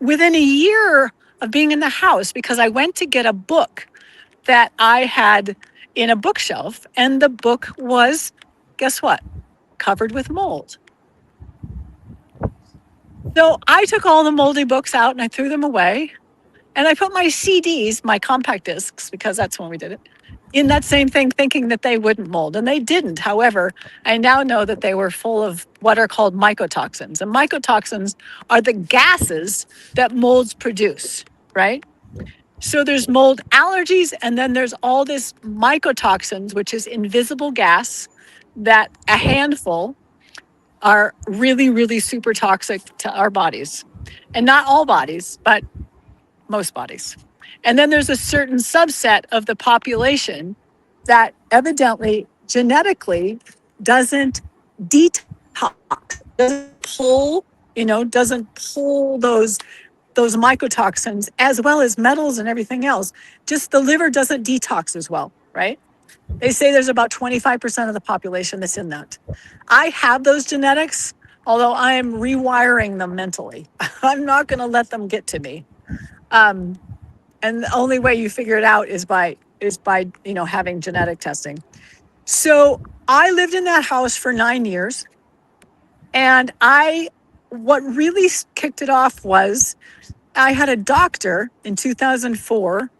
within a year of being in the house because I went to get a book that I had in a bookshelf, and the book was, guess what? Covered with mold. So I took all the moldy books out and I threw them away. And I put my CDs, my compact discs, because that's when we did it, in that same thing, thinking that they wouldn't mold. And they didn't. However, I now know that they were full of what are called mycotoxins. And mycotoxins are the gases that molds produce, right? So there's mold allergies, and then there's all this mycotoxins, which is invisible gas that a handful are really, really super toxic to our bodies. And not all bodies, but most bodies. And then there's a certain subset of the population that evidently genetically doesn't detox, doesn't pull those mycotoxins as well as metals and everything else. Just the liver doesn't detox as well, right? They say there's about 25% of the population that's in that. I have those genetics, although I am rewiring them mentally. I'm not going to let them get to me. Um, and the only way you figure it out is by having genetic testing. So I lived in that house for 9 years, and what really kicked it off was I had a doctor in 2004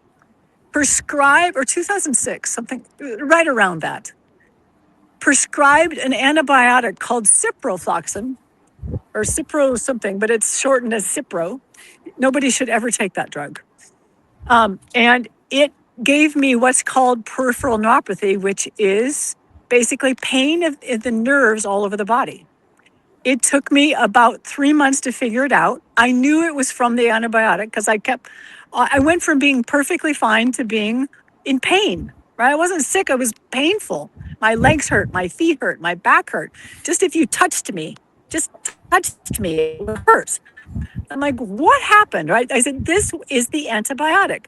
prescribe, or 2006, something right around that, prescribed an antibiotic called ciprofloxacin, or Cipro something, but it's shortened as Cipro. Nobody should ever take that drug. And it gave me what's called peripheral neuropathy, which is basically pain of the nerves all over the body. It took me about 3 months to figure it out. I knew it was from the antibiotic because I went from being perfectly fine to being in pain, right? I wasn't sick, I was painful. My legs hurt, my feet hurt, my back hurt. Just if you touched me, just touched me, it would hurt. I'm like, what happened, right? I said, this is the antibiotic.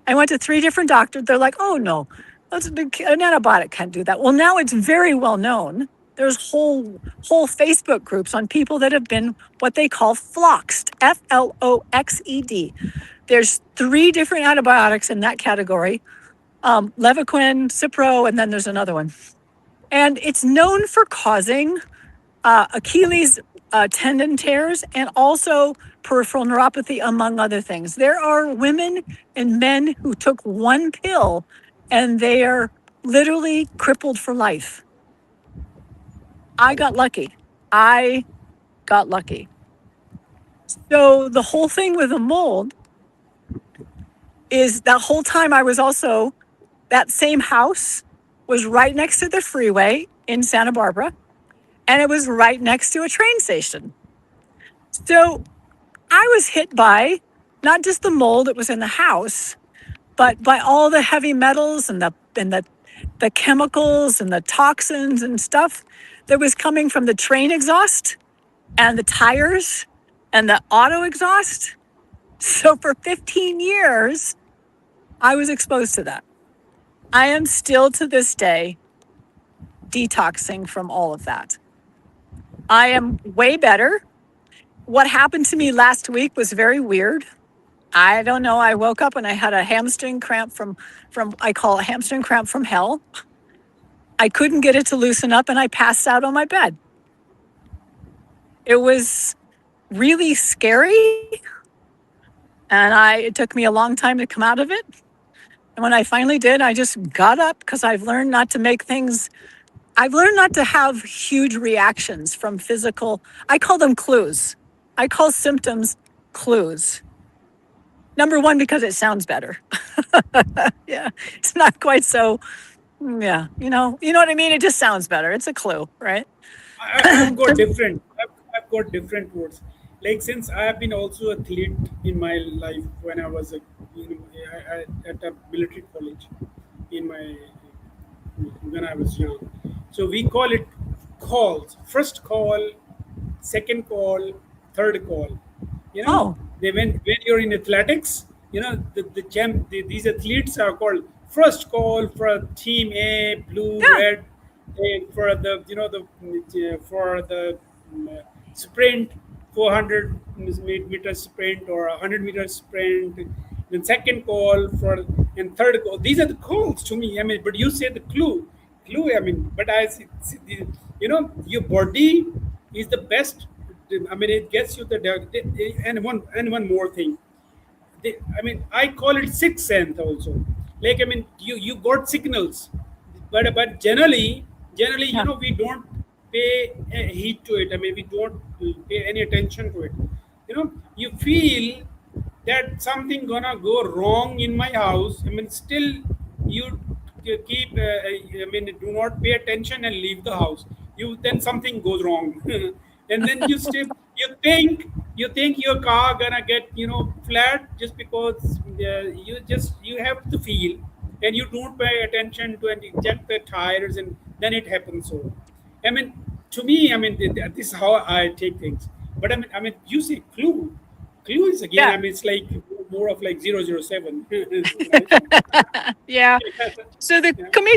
I went to 3 different doctors. They're like, oh no, an antibiotic can't do that. Well, now it's very well known. There's whole Facebook groups on people that have been what they call floxed, FLOXED. There's 3 different antibiotics in that category: Levaquin, Cipro, and then there's another one. And it's known for causing Achilles tendon tears and also peripheral neuropathy, among other things. There are women and men who took one pill and they are literally crippled for life. I got lucky. I got lucky. So the whole thing with the mold is that whole time I was also, that same house was right next to the freeway in Santa Barbara, and it was right next to a train station. So I was hit by not just the mold that was in the house, but by all the heavy metals and the chemicals and the toxins and stuff that was coming from the train exhaust and the tires and the auto exhaust. So for 15 years, I was exposed to that. I am still to this day detoxing from all of that. I am way better. What happened to me last week was very weird. I don't know. I woke up and I had a hamstring cramp from I call it hamstring cramp from hell. I couldn't get it to loosen up and I passed out on my bed. It was really scary. And it took me a long time to come out of it. And when I finally did, I just got up because I've learned not to make things, I've learned not to have huge reactions from physical, I call them clues. I call symptoms clues. Number one, because it sounds better. Yeah, it's not quite so, yeah, you know what I mean? It just sounds better. It's a clue, right? I've got different. I've got different words. Like since I have been also athlete in my life when I was at a military college in my when I was young. So we call it calls. First call, second call, third call. You know, Oh, they when you're in athletics, these athletes are called first call for team A, blue, yeah, red, for the for the sprint, 400 meter sprint or 100-meter sprint. Then second call for and third call. These are the calls to me. I mean, but you say the clue. I mean, but your body is the best. I mean, it gets you and one more thing. I call it sixth sense also. Like you got signals, but generally, yeah. we don't pay heed to it. I mean, we don't pay any attention to it. You feel that something gonna go wrong in my house. I mean, still you keep. I mean, do not pay attention and leave the house. Then something goes wrong, and then you think your car gonna get flat just because you have to feel and you don't pay attention to and check the tires and then it happens. So I mean, to me, I mean, this is how I take things. But I mean, you say clue is again, Yeah. I mean, it's like more of like 007. Right? Yeah. So Yeah.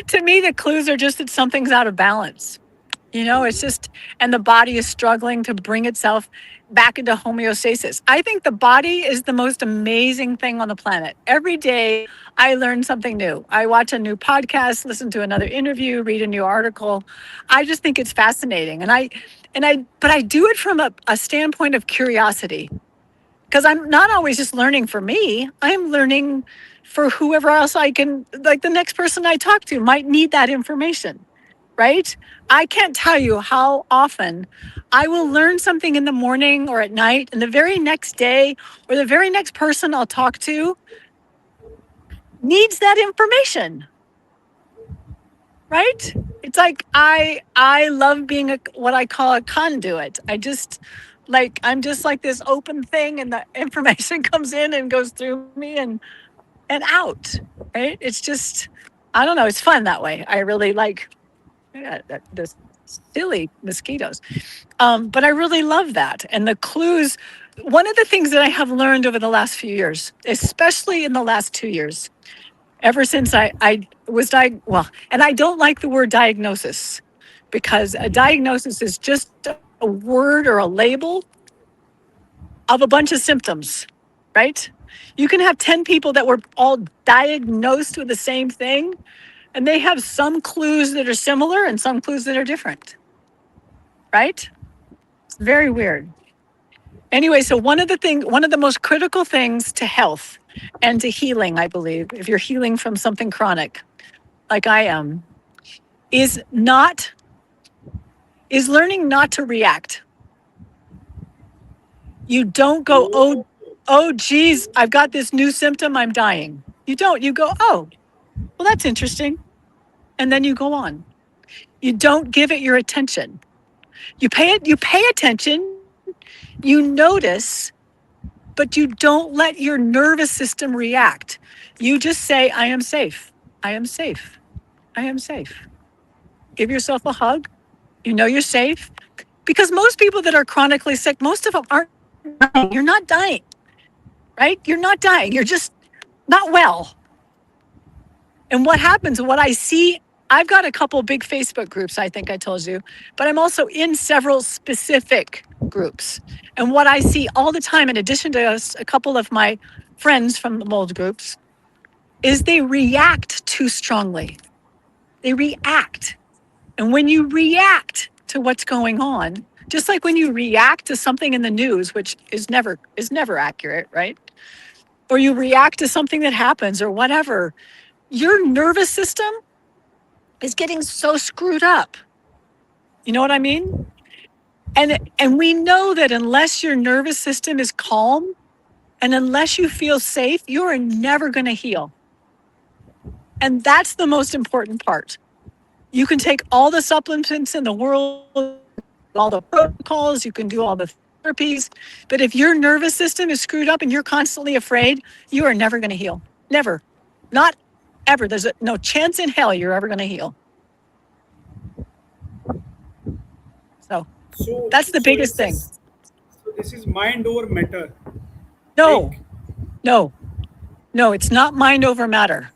to me, the clues are just that something's out of balance. It's just, and the body is struggling to bring itself back into homeostasis. I think the body is the most amazing thing on the planet. Every day I learn something new. I watch a new podcast, listen to another interview, read a new article. I just think it's fascinating. But I do it from a standpoint of curiosity because I'm not always just learning for me. I'm learning for whoever else like the next person I talk to might need that information, right? I can't tell you how often I will learn something in the morning or at night, and the very next day or the very next person I'll talk to needs that information, right? It's like I love being what I call a conduit. I just Like I'm just like this open thing, and the information comes in and goes through me and out. Right? It's just, I don't know. It's fun that way. I really like, yeah, the silly mosquitoes. But I really love that. And the clues, one of the things that I have learned over the last few years, especially in the last 2 years, ever since I was well, and I don't like the word diagnosis, because a diagnosis is just a word or a label of a bunch of symptoms, right? You can have 10 people that were all diagnosed with the same thing, and they have some clues that are similar and some clues that are different, right? It's very weird. Anyway, so one of the most critical things to health and to healing, I believe, if you're healing from something chronic, like I am, is not is learning not to react. You don't go, Oh, oh, geez, I've got this new symptom, I'm dying. You don't. You go, oh, well, that's interesting, and then you go on. You don't give it your attention. You pay attention. You notice, but you don't let your nervous system react. You just say, I am safe. I am safe. I am safe. Give yourself a hug. You know you're safe. Because most people that are chronically sick, most of them aren't dying. You're not dying, right? You're not dying. You're just not well. And what happens, what I see, I've got a couple big Facebook groups, I think I told you, but I'm also in several specific groups. And what I see all the time, in addition to a couple of my friends from the mold groups, is they react too strongly. They react. And when you react to what's going on, just like when you react to something in the news, which is never accurate, right? Or you react to something that happens or whatever, your nervous system is getting so screwed up. You know what I mean? And we know that unless your nervous system is calm and unless you feel safe, you are never going to heal. And that's the most important part. You can take all the supplements in the world, all the protocols, you can do all the therapies, but if your nervous system is screwed up and you're constantly afraid, you are never going to heal. Never. Not ever. There's no chance in hell you're ever going to heal. So so that's the so biggest it's thing. just so this is mind over matter. No, Like, no, no, it's not mind over matter.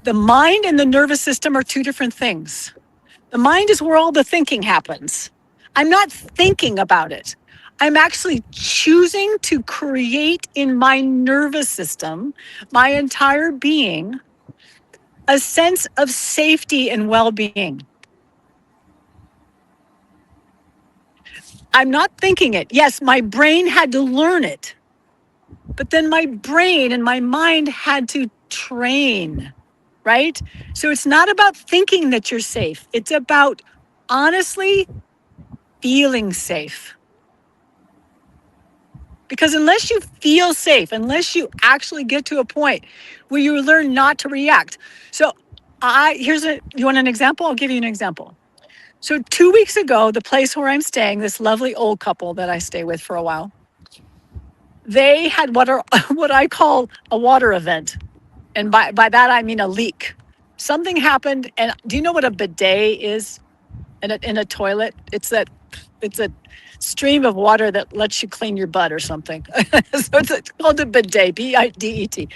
The mind and the nervous system are two different things. The mind is where all the thinking happens. I'm not thinking about it. I'm actually choosing to create in my nervous system, my entire being, a sense of safety and well being. I'm not thinking it. Yes, my brain had to learn it, but then my brain and my mind had to train, right? So it's not about thinking that you're safe, it's about honestly feeling safe. Because unless you feel safe, unless you actually get to a point where you learn not to react. So you want an example? I'll give you an example. So 2 weeks ago, the place where I'm staying, this lovely old couple that I stay with for a while, they had what are what I call a water event. And by that I mean a leak. Something happened, and do you know what a bidet is in a toilet? It's a stream of water that lets you clean your butt or something. So it's called a bidet, bidet.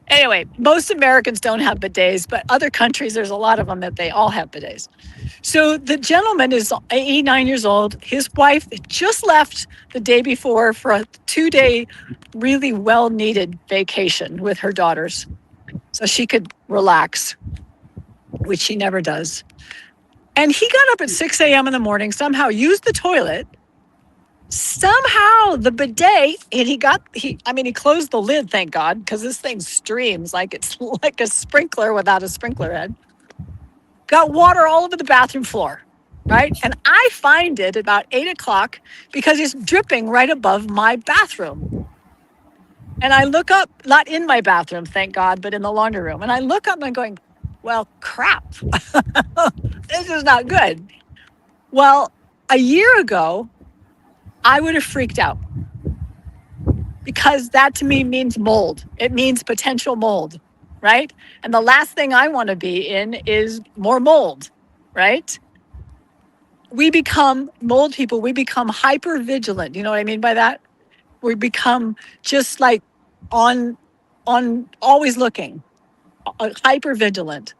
Anyway, most Americans don't have bidets, but other countries, there's a lot of them that they all have bidets. So the gentleman is 89 years old. His wife just left the day before for a 2-day, really well needed vacation with her daughters so she could relax, which she never does. And he got up at 6 a.m. in the morning, somehow used the toilet. Somehow the bidet, and he closed the lid, thank God, because this thing streams like it's like a sprinkler without a sprinkler head. Got water all over the bathroom floor, right? And I find it about 8 o'clock because it's dripping right above my bathroom. And I look up, not in my bathroom, thank God, but in the laundry room. And I look up and I'm going, well, crap. This is not good. Well, a year ago, I would have freaked out because that to me means mold. It means potential mold, right? And the last thing I want to be in is more mold, right? We become mold people, we become hyper vigilant. You know what I mean by that? We become just like on always looking, hyper vigilant.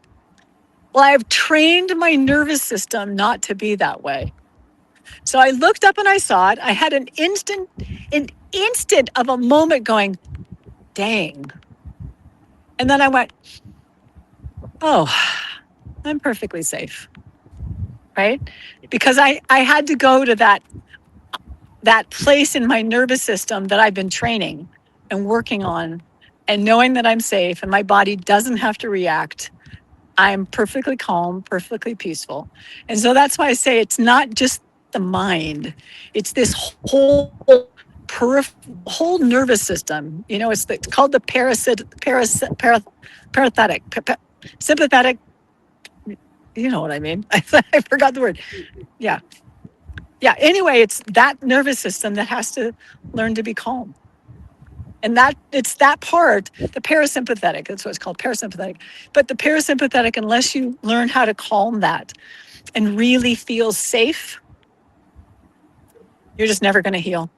Well, I've trained my nervous system not to be that way. So I looked up and I saw it. I had an instant of a moment going, dang. And then I went, oh, I'm perfectly safe, right? Because I had to go to that place in my nervous system that I've been training and working on and knowing that I'm safe and my body doesn't have to react. I'm perfectly calm, perfectly peaceful. And so that's why I say it's not just the mind. It's this whole nervous system. You know, it's called the parasympathetic, sympathetic. You know what I mean? I forgot the word. Yeah. Yeah. Anyway, it's that nervous system that has to learn to be calm. And that it's that part, the parasympathetic, that's what it's called, parasympathetic. But the parasympathetic, unless you learn how to calm that and really feel safe, you're just never going to heal.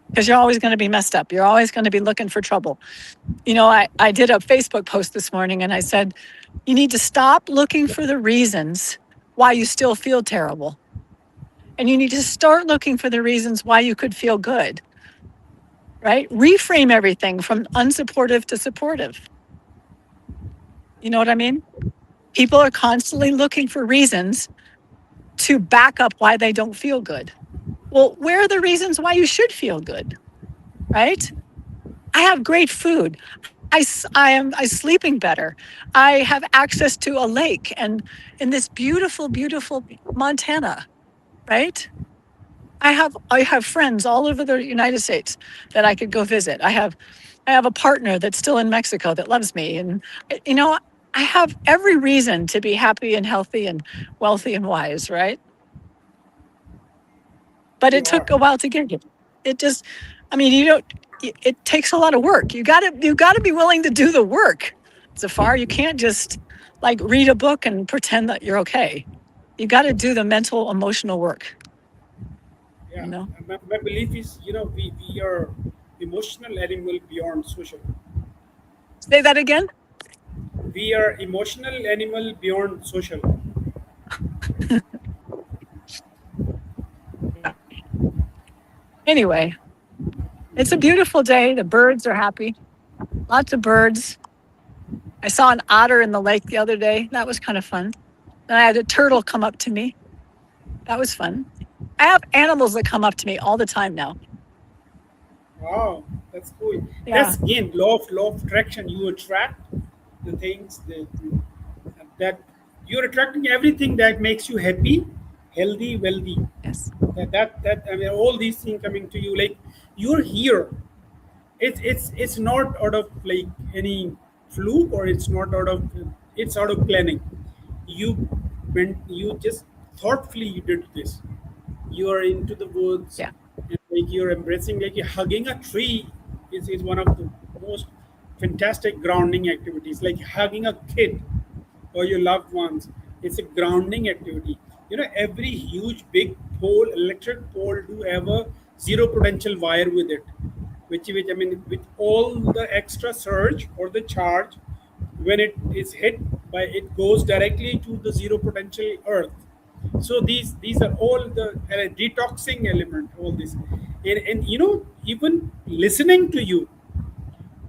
Because you're always going to be messed up. You're always going to be looking for trouble. You know, I did a Facebook post this morning and I said, you need to stop looking for the reasons why you still feel terrible. And you need to start looking for the reasons why you could feel good. Right? Reframe everything from unsupportive to supportive. You know what I mean? People are constantly looking for reasons to back up why they don't feel good. Well, where are the reasons why you should feel good? Right? I have great food. I'm sleeping better. I have access to a lake and in this beautiful, beautiful Montana, right? I have friends all over the United States that I could go visit. I have a partner that's still in Mexico that loves me. And you know, I have every reason to be happy and healthy and wealthy and wise, right? But it You took are. a while to get it. It just, I mean, you don't. It takes a lot of work. You got to be willing to do the work. Zafar, you can't just like read a book and pretend that you're okay. You got to do the mental, emotional work. You Yeah, know. my belief is, we are emotional animal beyond social. Say that again. We are emotional animal beyond social. Yeah. Anyway, it's a beautiful day. The birds are happy. Lots of birds. I saw an otter in the lake the other day. That was kind of fun. And I had a turtle come up to me. That was fun. I have animals that come up to me all the time now. Wow, that's cool. Yeah. That's again law of attraction. You attract the things that you're attracting everything that makes you happy, healthy, wealthy. Yes. That I mean, all these things coming to you, like you're here. It's not out of like any fluke, or it's out of planning. You you just thoughtfully you did this. You are into the woods, Yeah. and like you're embracing, like you're hugging a tree is one of the most fantastic grounding activities, like hugging a kid or your loved ones. It's a grounding activity. Every huge big pole, electric pole, do have a zero potential wire with it, which I mean, with all the extra surge or the charge, when it is hit by, it goes directly to the zero potential earth. So these are all the detoxing element, all this. And even listening to you,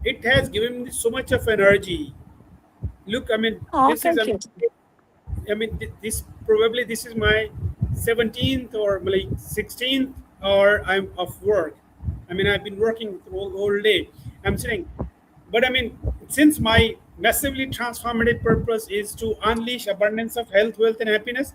it has given me so much of energy. Look, I mean, Oh, thank you. this probably this is my 17th or like 16th hour I'm off work. I mean, I've been working all day. I'm sitting, but I mean, since my massively transformative purpose is to unleash abundance of health, wealth, and happiness,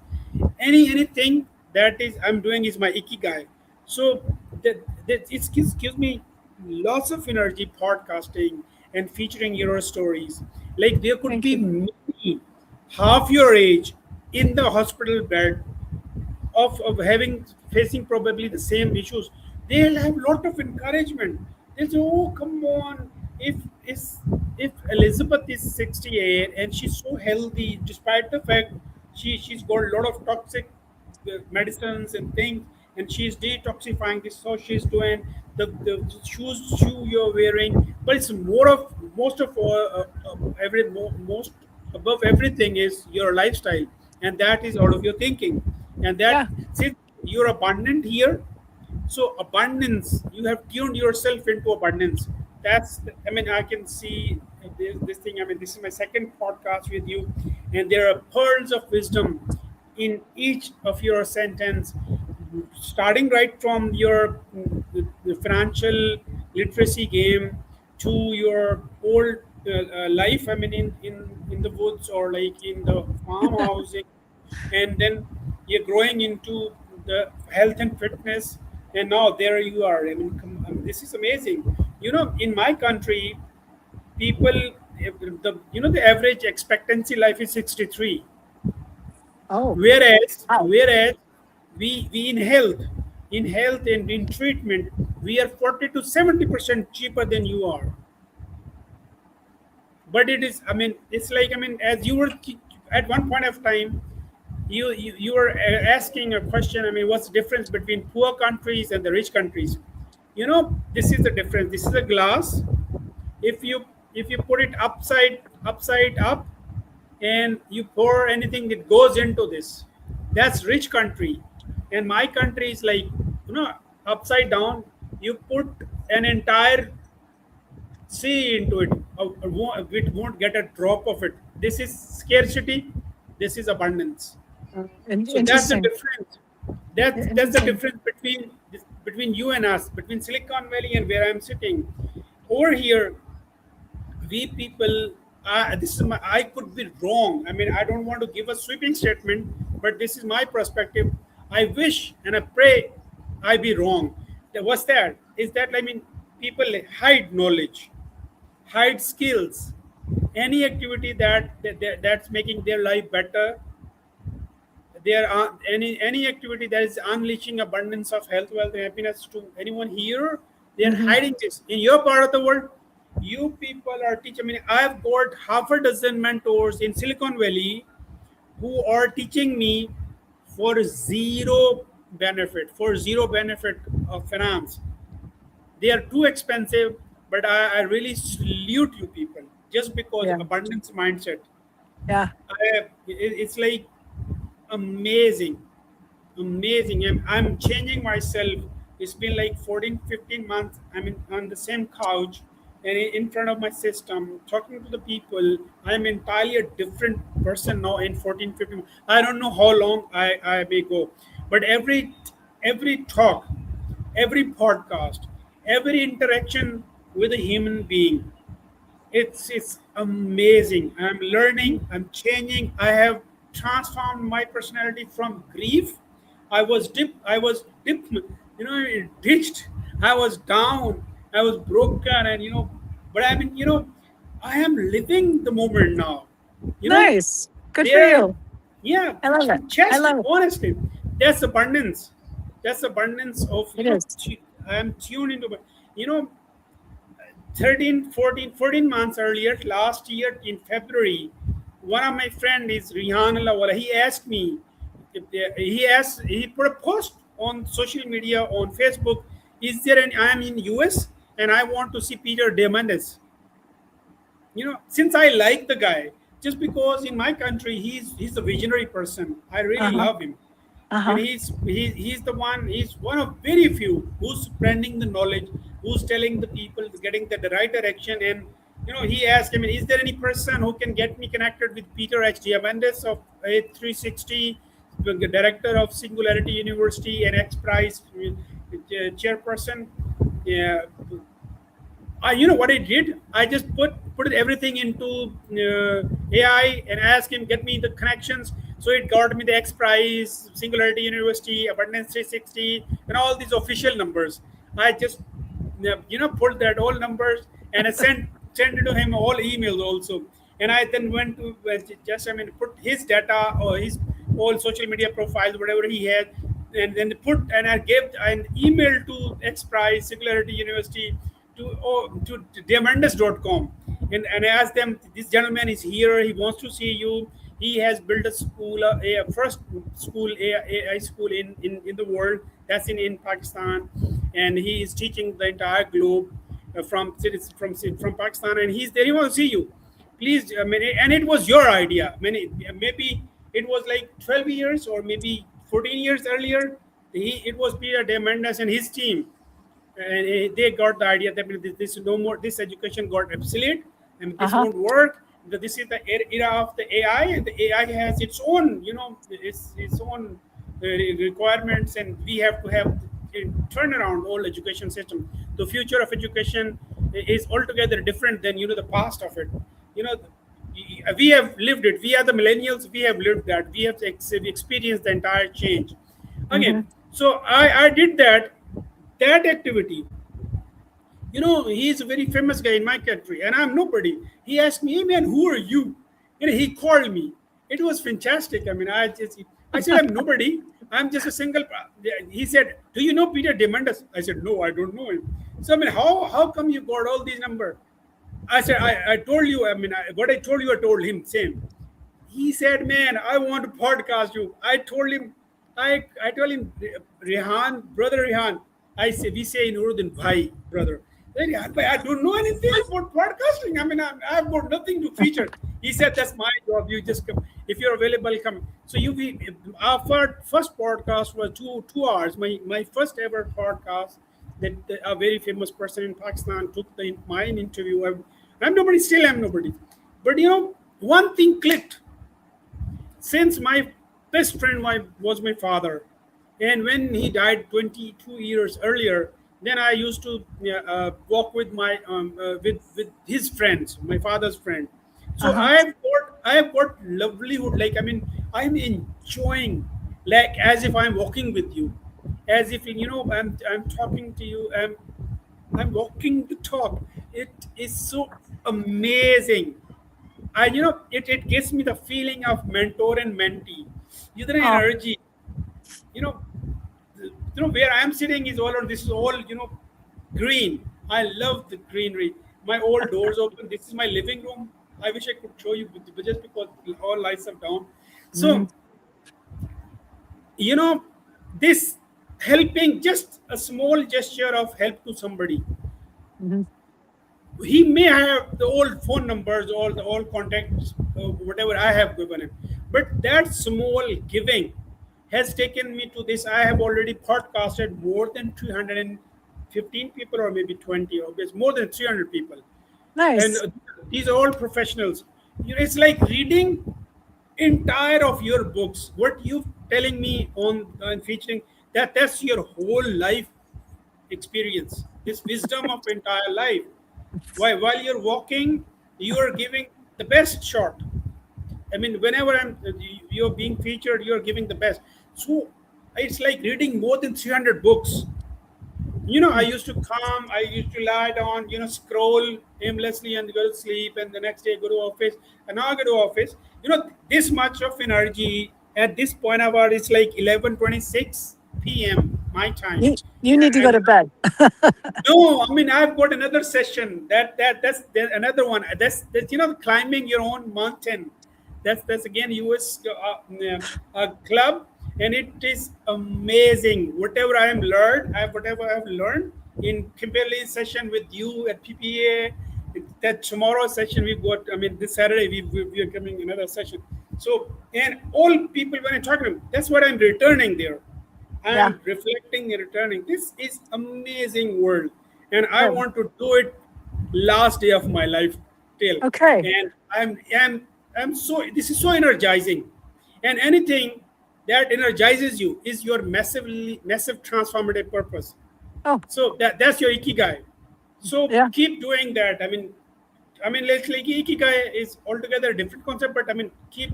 anything that is I'm doing is my ikigai. So that it gives me lots of energy podcasting and featuring your stories. Like there could Thank be you. me, half your age, in the hospital bed of having facing probably the same issues, they'll have lot of encouragement. They'll say, "Oh, come on! If is if Elizabeth is 68 and she's so healthy, despite the fact she's got a lot of toxic medicines and things, and she's detoxifying this, so she's doing the shoe you're wearing, but it's more of most of all, most above everything is your lifestyle, and that is out of your thinking, and that Yeah. since you're abundant here, so abundance, you have tuned yourself into abundance. I mean, I can see this thing. I mean, this is my second podcast with you, and there are pearls of wisdom in each of your sentence, starting right from your the financial literacy game to your old life. I mean, in the woods or like in the farmhouse, and then you're growing into the health and fitness, and now there you are. I mean, this is amazing. In my country, people, the average expectancy life is 63, Oh, wow. whereas we in health and in treatment, we are 40 to 70% cheaper than you are. But it is, I mean, it's like, I mean, as you were at one point of time, you were asking a question. I mean, what's the difference between poor countries and the rich countries? This is the difference. This is a glass. If you put it upside up, and you pour anything that goes into this, that's rich country. And my country is like, upside down. You put an entire sea into it, it won't get a drop of it. This is scarcity, this is abundance. So that's the Interesting. difference. That's the Interesting. difference between you and us, between Silicon Valley and where I'm sitting. Over here, we people, this is I could be wrong. I mean, I don't want to give a sweeping statement, but this is my perspective. I wish and I pray I be wrong. What's that? Is that, I mean, people hide knowledge, hide skills, any activity that's making their life better. There are any activity that is unleashing abundance of health, wealth, and happiness to anyone here. They're Hmm. hiding this in your part of the world. You people are teaching. I mean, I've got half a dozen mentors in Silicon Valley who are teaching me for zero benefit of finance. They are too expensive, but I really salute you people just because Yeah. abundance mindset. Yeah. It's like amazing, amazing. I'm changing myself. It's been like 14 15 months. I'm on the same couch and in front of my system talking to the people. I'm entirely a different person now in 14 15 months. I don't know how long I may go, but every talk, every podcast, every interaction with a human being, it's amazing. I'm learning, I'm changing. I have transformed my personality from grief. I was dip, ditched. I was down. I was broken, and but I mean, I am living the moment now. You know, Nice. Good for there, you. yeah, I love it. I just love it. honestly, that's abundance. That's abundance of It is. I am tuned into, you know 13, 14 months earlier, last year in February, one of my friend is Rihan Lawala. He asked me, he put a post on social media on Facebook. Is there any? I am in US and I want to see Peter Diamandis. Since I like the guy, just because in my country he's a visionary person. I really Uh-huh. love him, and Uh-huh. he's one of very few who's spreading the knowledge, who's telling the people, getting the right direction. And he asked, I mean, is there any person who can get me connected with Peter H. Diamandis of A360, the director of Singularity University and X Prize chairperson? Yeah. You know what I did? I just put everything into AI and asked him get me the connections. So it got me the X Prize, Singularity University, Abundance 360, and all these official numbers. I just pulled that all numbers and I sent it to him all emails also. And I then went to just, I mean, put his data or his all social media profiles, whatever he had. and put and I gave an email to X Prize Singularity University to diamandus.com, and I asked them, this gentleman is here, he wants to see you. He has built a school, a first school, AI school in the world, that's in Pakistan, and he is teaching the entire globe from Pakistan, and he's there. He wants to see you. Please, I mean, and it was your idea. I mean, maybe it was like 12 years or maybe 14 years earlier. It was Peter Diamandis and his team, and they got the idea that this no more, this education got obsolete, and this Uh-huh. won't work. This is the era of the AI, and the AI has its own, its own requirements, and we have to have turn around all education system. The future of education is altogether different than the past of it. You know, we have lived it. We are the millennials. We have lived that. We have experienced the entire change. Hmm. Again, so I did that activity. He's a very famous guy in my country, and I'm nobody. He asked me, "Hey man, who are you?" He called me. It was fantastic. I mean, I said, "I'm nobody. I'm just a single." He said, "Do you know Peter Diamandis?" I said, "No, I don't know him." So I mean, how come you got all these numbers? I said, I told you. I mean, what I told you, I told him same. He said, "Man, I want to podcast you." I told him, Rehan, brother Rehan. We say in Urdu, bhai, brother. Rehan, bhai, I don't know anything about podcasting. I mean, I've got nothing to feature. He said, "That's my job. You just come if you're available. Come." So our first podcast was two hours. My first ever podcast that a very famous person in Pakistan took my interview. I'm nobody, still am nobody. But one thing clicked. Since my best friend was my father, and when he died 22 years earlier, then I used to walk with my with his friends, my father's friend. So Uh-huh. I have got livelihood. Like, I mean, I'm enjoying, like, as if I'm walking with you, as if I'm talking to you. I'm walking the talk. It is so amazing. It gives me the feeling of mentor and mentee. The Oh, energy, you know, where I am sitting is all, or this is all, green. I love the greenery. My old doors open. This is my living room. I wish I could show you, but just because all lights are down. hmm, So, you know, this helping, just a small gesture of help to somebody. hmm. He may have the old phone numbers, all the old contacts, whatever I have given him, but that small giving has taken me to this. I have already podcasted more than 315 people, or maybe 20, or it's more than 300 people, and Nice. these are all professionals. It's like reading entire of your books, what you telling me on featuring, that's your whole life experience, this wisdom of entire life. While you're walking, you are giving the best shot. I mean, whenever you're being featured, you're giving the best. So it's like reading more than 300 books. I used to come, I used to lie down, scroll aimlessly and go to sleep, and the next day go to office. And now I go to office. This much of energy at this point of hour, it's like 11:26 p.m. my time. You need to go And to bed. no, I mean, I've got another session. That's another one. That's climbing your own mountain. That's again US club, and it is amazing. Whatever I've learned in Kimberly's session with you at PPA. That tomorrow session we've got. I mean, this Saturday we are coming another session. So, and all people, when I talk to them, that's what I'm returning there. Yeah. I'm reflecting and returning. This is amazing world, and I Good. want to do it last day of my life till. Okay. And I'm so, this is so energizing, and anything that energizes you is your massive transformative purpose. Oh, So that's your ikigai. So yeah. keep doing that. I mean, like ikigai is altogether a different concept, but I mean, keep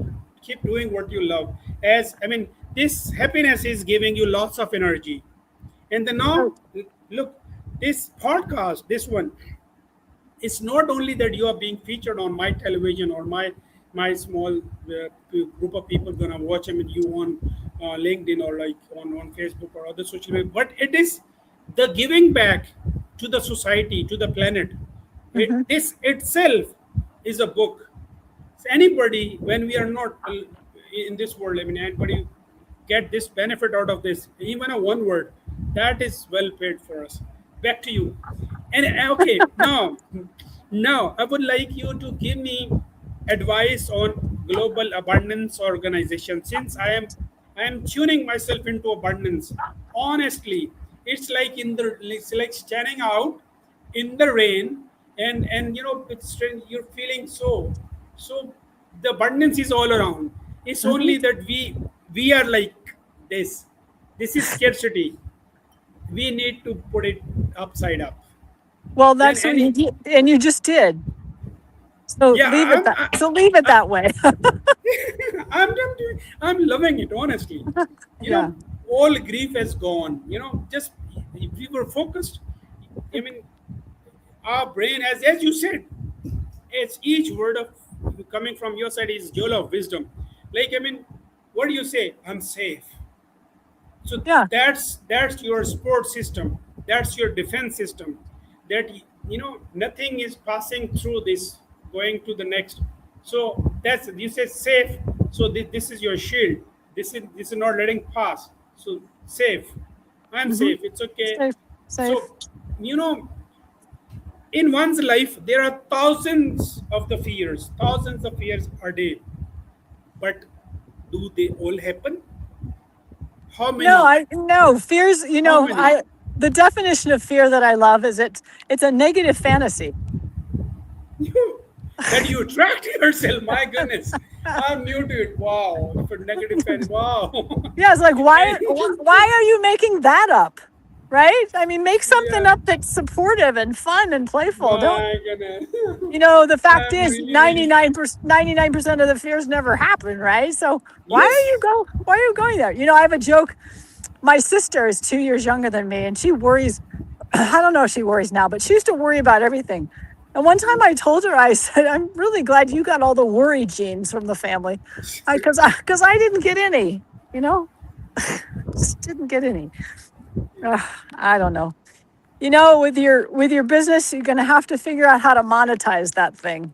doing what you love. As I mean, this happiness is giving you lots of energy. And then Good. now, look, this podcast, this one, it's not only that you are being featured on my television, or my small group of people gonna watch him, and you on LinkedIn or like on Facebook or other social media, but it is the giving back to the society, to the planet. Hmm. This itself is a book. So anybody, when we are not in this world, I mean, anybody get this benefit out of this, even a one word, that is well paid for us. Back to you. And okay, now I would like you to give me advice on global abundance organization. Since I am tuning myself into abundance. Honestly, it's like standing out in the rain, and you're feeling so the abundance is all around. It's Hmm. only that we are like this. This is scarcity. We need to put it upside up. Well, Then that's what you any did, and you just did. So yeah, leave it that. So leave it that way. I'm loving it, honestly. You Yeah. know, all grief has gone. Just if we were focused. I mean, our brain, as you said, it's each word of coming from your side is jewel of wisdom. Like, I mean, what do you say? I'm safe. So Yeah. that's your support system. That's your defense system. That nothing is passing through this, going to the next. So that's you say safe. So this is your shield. This is not letting pass. So safe. I'm Hmm. safe. It's okay. Safe. Safe. So you know, in one's life there are thousands of fears a day. But do they all happen? How No, many? I no fears. How many? I the definition of fear that I love is it's a negative fantasy. That you attract yourself. My goodness, I'm new to it. Wow, for negative fan. Wow. Yeah, it's like And- why are you making that up? Right? I mean, make something yeah, up that's supportive and fun and playful. Don't my goodness. the fact I'm is really, really 99% of the fears never happen, right? So yes. why are you going there? I have a joke. My sister is 2 years younger than me and she worries. I don't know if she worries now, but she used to worry about everything. And one time I told her, I said, I'm really glad you got all the worry genes from the family. Because I didn't get any, you know, just didn't get any. Ugh, I don't know. With your business, you're gonna have to figure out how to monetize that thing,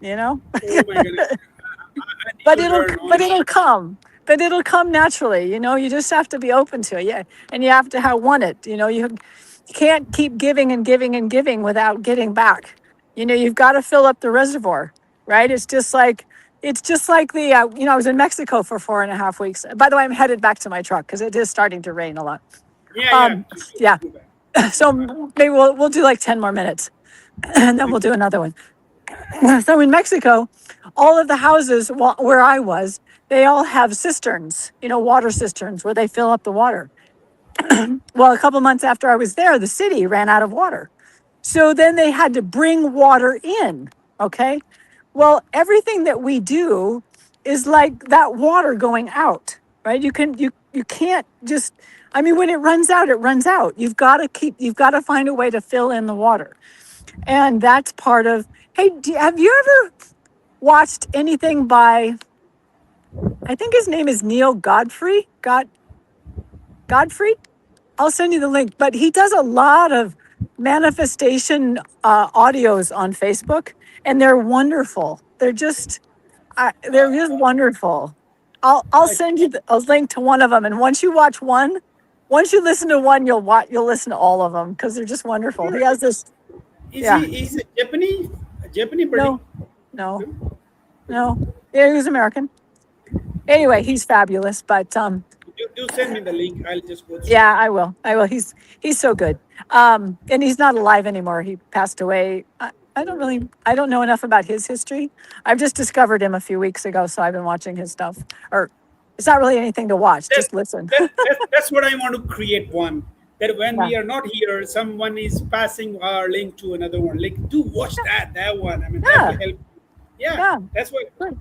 you know? Oh my goodness. I need but to it'll learn but honestly. it'll come. But it'll come naturally, you just have to be open to it. Yeah. And you have to have want it. You can't keep giving and giving and giving without getting back. You've got to fill up the reservoir, right? It's just like I was in Mexico for 4.5 weeks. By the way, I'm headed back to my truck because it is starting to rain a lot. Yeah, yeah. Um, yeah. Go back. So maybe we'll do like 10 more minutes and then we'll do another one. So in Mexico, all of the houses where I was, they all have cisterns, water cisterns where they fill up the water. Well, a couple months after I was there, the city ran out of water. So then they had to bring water in. Okay. Well, everything that we do is like that water going out, right? You can't just, I mean, when it runs out, it runs out. You've got to find a way to fill in the water. And that's part of, hey, have you ever watched anything by, I think his name is Neil Godfrey? I'll send you the link, but he does a lot of manifestation audios on Facebook, and they're wonderful. They're just wonderful. I'll I, send you a link to one of them, and once you listen to one, you'll listen to all of them because they're just wonderful. He sure. has this, Is yeah, he? Is a Japanese? A Japanese buddy? no, no, No? no, yeah, he's American. Anyway, he's fabulous, but Do send me the link. I'll just go through. yeah, I will. I will. He's so good. And he's not alive anymore. He passed away. I don't know enough about his history. I've just discovered him a few weeks ago, so I've been watching his stuff. Or it's not really anything to watch. That, Just listen. that's what I want to create one. That when Yeah. we are not here, someone is passing our link to another one. Like, do watch that one. I mean, that will Yeah. help. Yeah, Yeah. that's what. Good.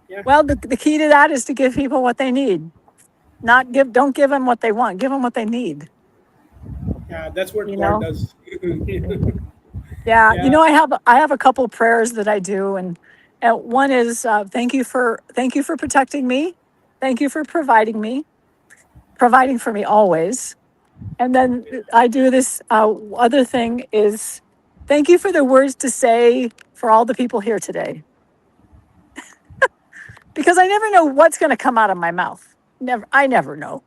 Yeah, Well, the key to that is to give people what they need. Not give. Don't give them what they want. Give them what they need. yeah, that's what You God know. does. Yeah. Yeah, I have a couple prayers that I do, and one is thank you for protecting me. Thank you for providing for me always. And then I do this other thing is thank you for the words to say for all the people here today. Because I never know what's going to come out of my mouth. I never know.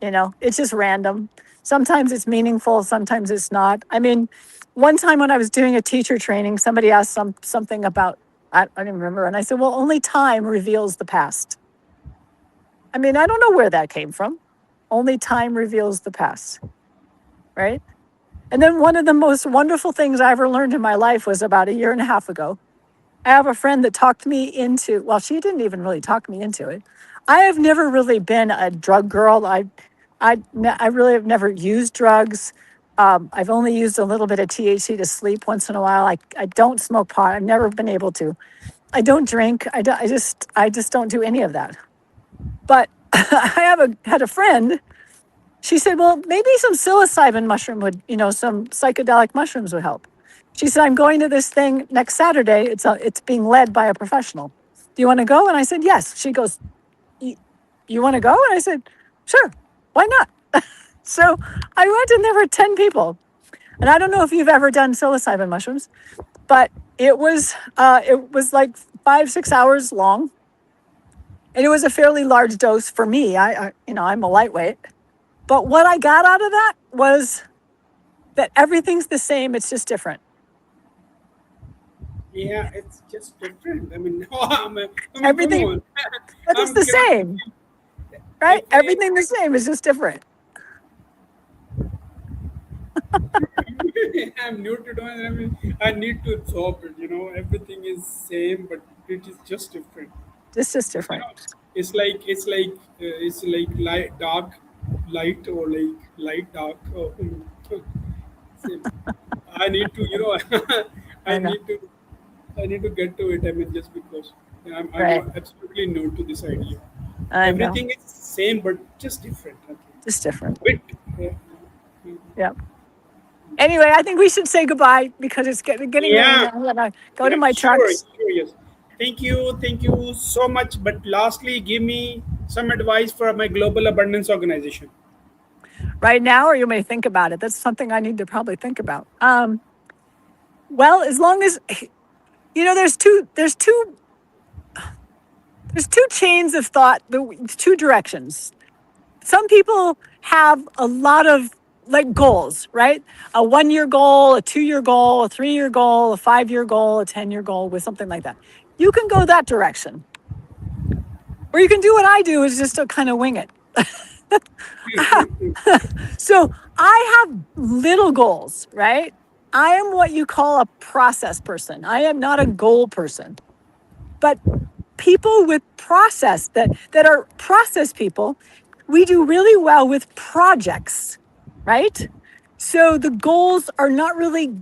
It's just random. Sometimes it's meaningful, sometimes it's not. I mean, one time when I was doing a teacher training, somebody asked something about, I don't remember, and I said, well, only time reveals the past. I mean, I don't know where that came from. Only time reveals the past, right? And then one of the most wonderful things I ever learned in my life was about a year and a half ago. I have a friend that talked me into, well, she didn't even really talk me into it. I have never really been a drug girl. I really have never used drugs. I've only used a little bit of THC to sleep once in a while. I don't smoke pot. I've never been able to. I don't drink. I just don't do any of that. But had a friend. She said, "Well, maybe some psilocybin mushroom would, some psychedelic mushrooms would help." She said, "I'm going to this thing next Saturday. It's being led by a professional. Do you want to go?" And I said, "Yes." She goes, "You want to go?" And I said, "Sure. Why not?" So I went, and there were 10 people. And I don't know if you've ever done psilocybin mushrooms, but it was like 5-6 hours long, and it was a fairly large dose for me. I'm a lightweight, but what I got out of that was that everything's the same. It's just different. Yeah, it's just different. I mean, no, come Everything, on. but it's the Cannot. same, right? If Everything the same. It's just different. I'm new to doing it, I need to absorb it. Everything is same, but it is just different. It's just You different. know, it's like light, dark, light, or like light, dark. Or, same. I need to, I I know. need to, I need to get to it. Just because I'm Right. absolutely new to this idea. I know. Everything is same, but just different. Okay. Just different. Bit. Uh, Yeah. Anyway, I think we should say goodbye because it's getting late. yeah, I'm gonna go to yeah, my sure, trucks sure, yes. Thank you so much. But lastly, give me some advice for my global abundance organization. right now, or you may think about it. That's something I need to probably think about. Well, as long as there's two chains of thought, two directions. Some people have a lot of like goals, right? A 1 year goal, a 2 year goal, a 3 year goal, a 5 year goal, a 10 year goal, with something like that. You can go that direction, or you can do what I do, is just to kind of wing it. So I have little goals, right? I am what you call a process person. I am not a goal person. But people with process that are process people, we do really well with projects, right? So the goals are not really,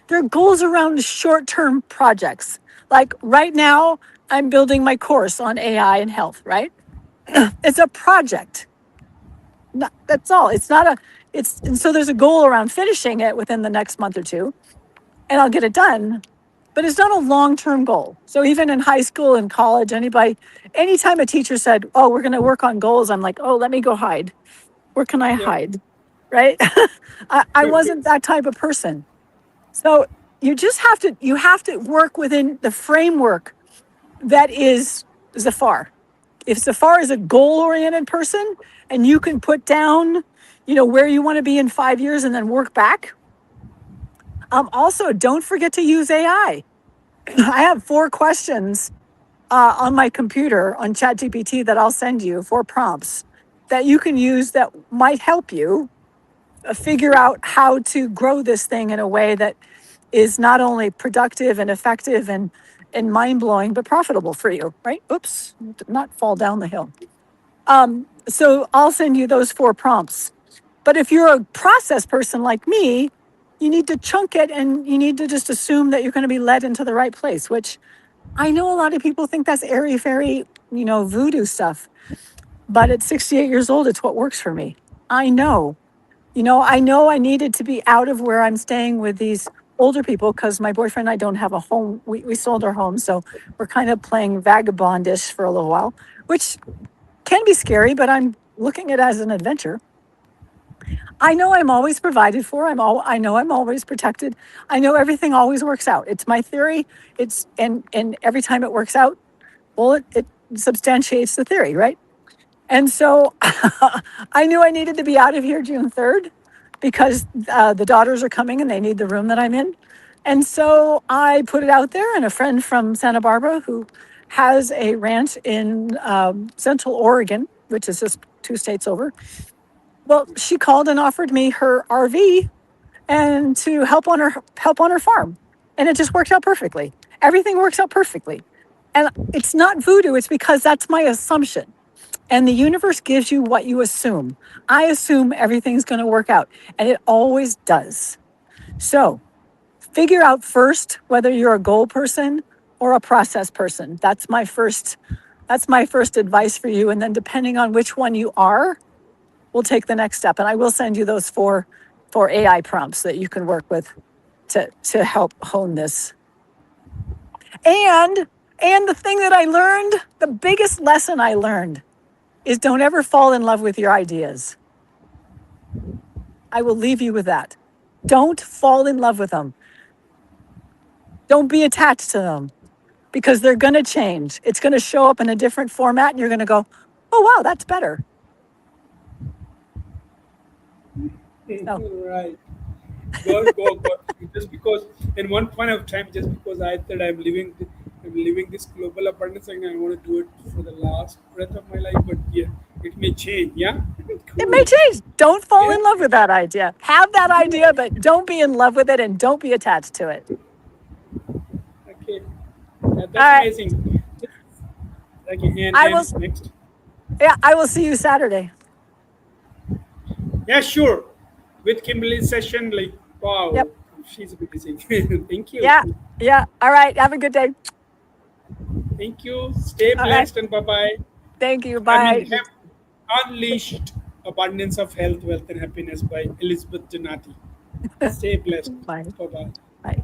they're goals around short-term projects. Like right now, I'm building my course on AI and health, right? It's a project. That's all. It's not a it's and so there's a goal around finishing it within the next month or two, and I'll get it done. But it's not a long-term goal. So even in high school and college, anytime a teacher said, "Oh, we're going to work on goals," I'm like, "Oh, let me go hide. Where can I Yeah. hide?" Right? I wasn't that type of person. So you have to work within the framework that is Zafar. If Zafar is a goal-oriented person and you can put down, where you want to be in 5 years and then work back. Also, don't forget to use AI. I have 4 questions on my computer on ChatGPT that I'll send you, 4 prompts that you can use that might help you figure out how to grow this thing in a way that is not only productive and effective and mind blowing, but profitable for you, right? Oops, did not fall down the hill. So I'll send you those 4 prompts. But if you're a process person like me, you need to chunk it and you need to just assume that you're going to be led into the right place, which I know a lot of people think that's airy fairy, voodoo stuff. But at 68 years old, it's what works for me. I know. I know I needed to be out of where I'm staying with these older people because my boyfriend and I don't have a home. We sold our home. So we're kind of playing vagabondish for a little while, which can be scary, but I'm looking at it as an adventure. I know I'm always provided for. I know I'm always protected. I know everything always works out. It's my theory. And every time it works out, well, it substantiates the theory, right? And so I knew I needed to be out of here June 3rd because the daughters are coming and they need the room that I'm in. And so I put it out there, and a friend from Santa Barbara who has a ranch in Central Oregon, which is just 2 states over. Well, she called and offered me her RV and to help on her farm, and it just worked out perfectly. Everything works out perfectly, and it's not voodoo. It's because that's my assumption. And the universe gives you what you assume. I assume everything's going to work out, and it always does. So figure out first whether you're a goal person or a process person. That's my first advice for you. And then depending on which one you are, we'll take the next step. And I will send you those four AI prompts that you can work with to help hone this. And the thing that I learned, the biggest lesson I learned is don't ever fall in love with your ideas. I will leave you with that. Don't fall in love with them. Don't be attached to them because they're going to change. It's going to show up in a different format and you're going to go, oh, wow, that's better. So, Right. Go. Just because, in one point of time, just because I thought I'm living this global abundance, and I want to do it for the last breath of my life. But yeah, it may change. Yeah. it may Cool. change. Don't fall Yeah. in love with that idea. Have that idea, but don't be in love with it and don't be attached to it. Okay. All That's right. amazing. Okay. I will, And next. yeah, I will see you Saturday. Yeah, sure. With Kimberly's session, like, wow, Yep. she's amazing. Thank you. Yeah. Yeah. All right. Have a good day. Thank you. Stay All right. blessed and bye bye. Thank you. I mean, Bye. have unleashed abundance of health, wealth, and happiness by Elisabeth Janati. Stay blessed. Bye. Bye bye. Bye.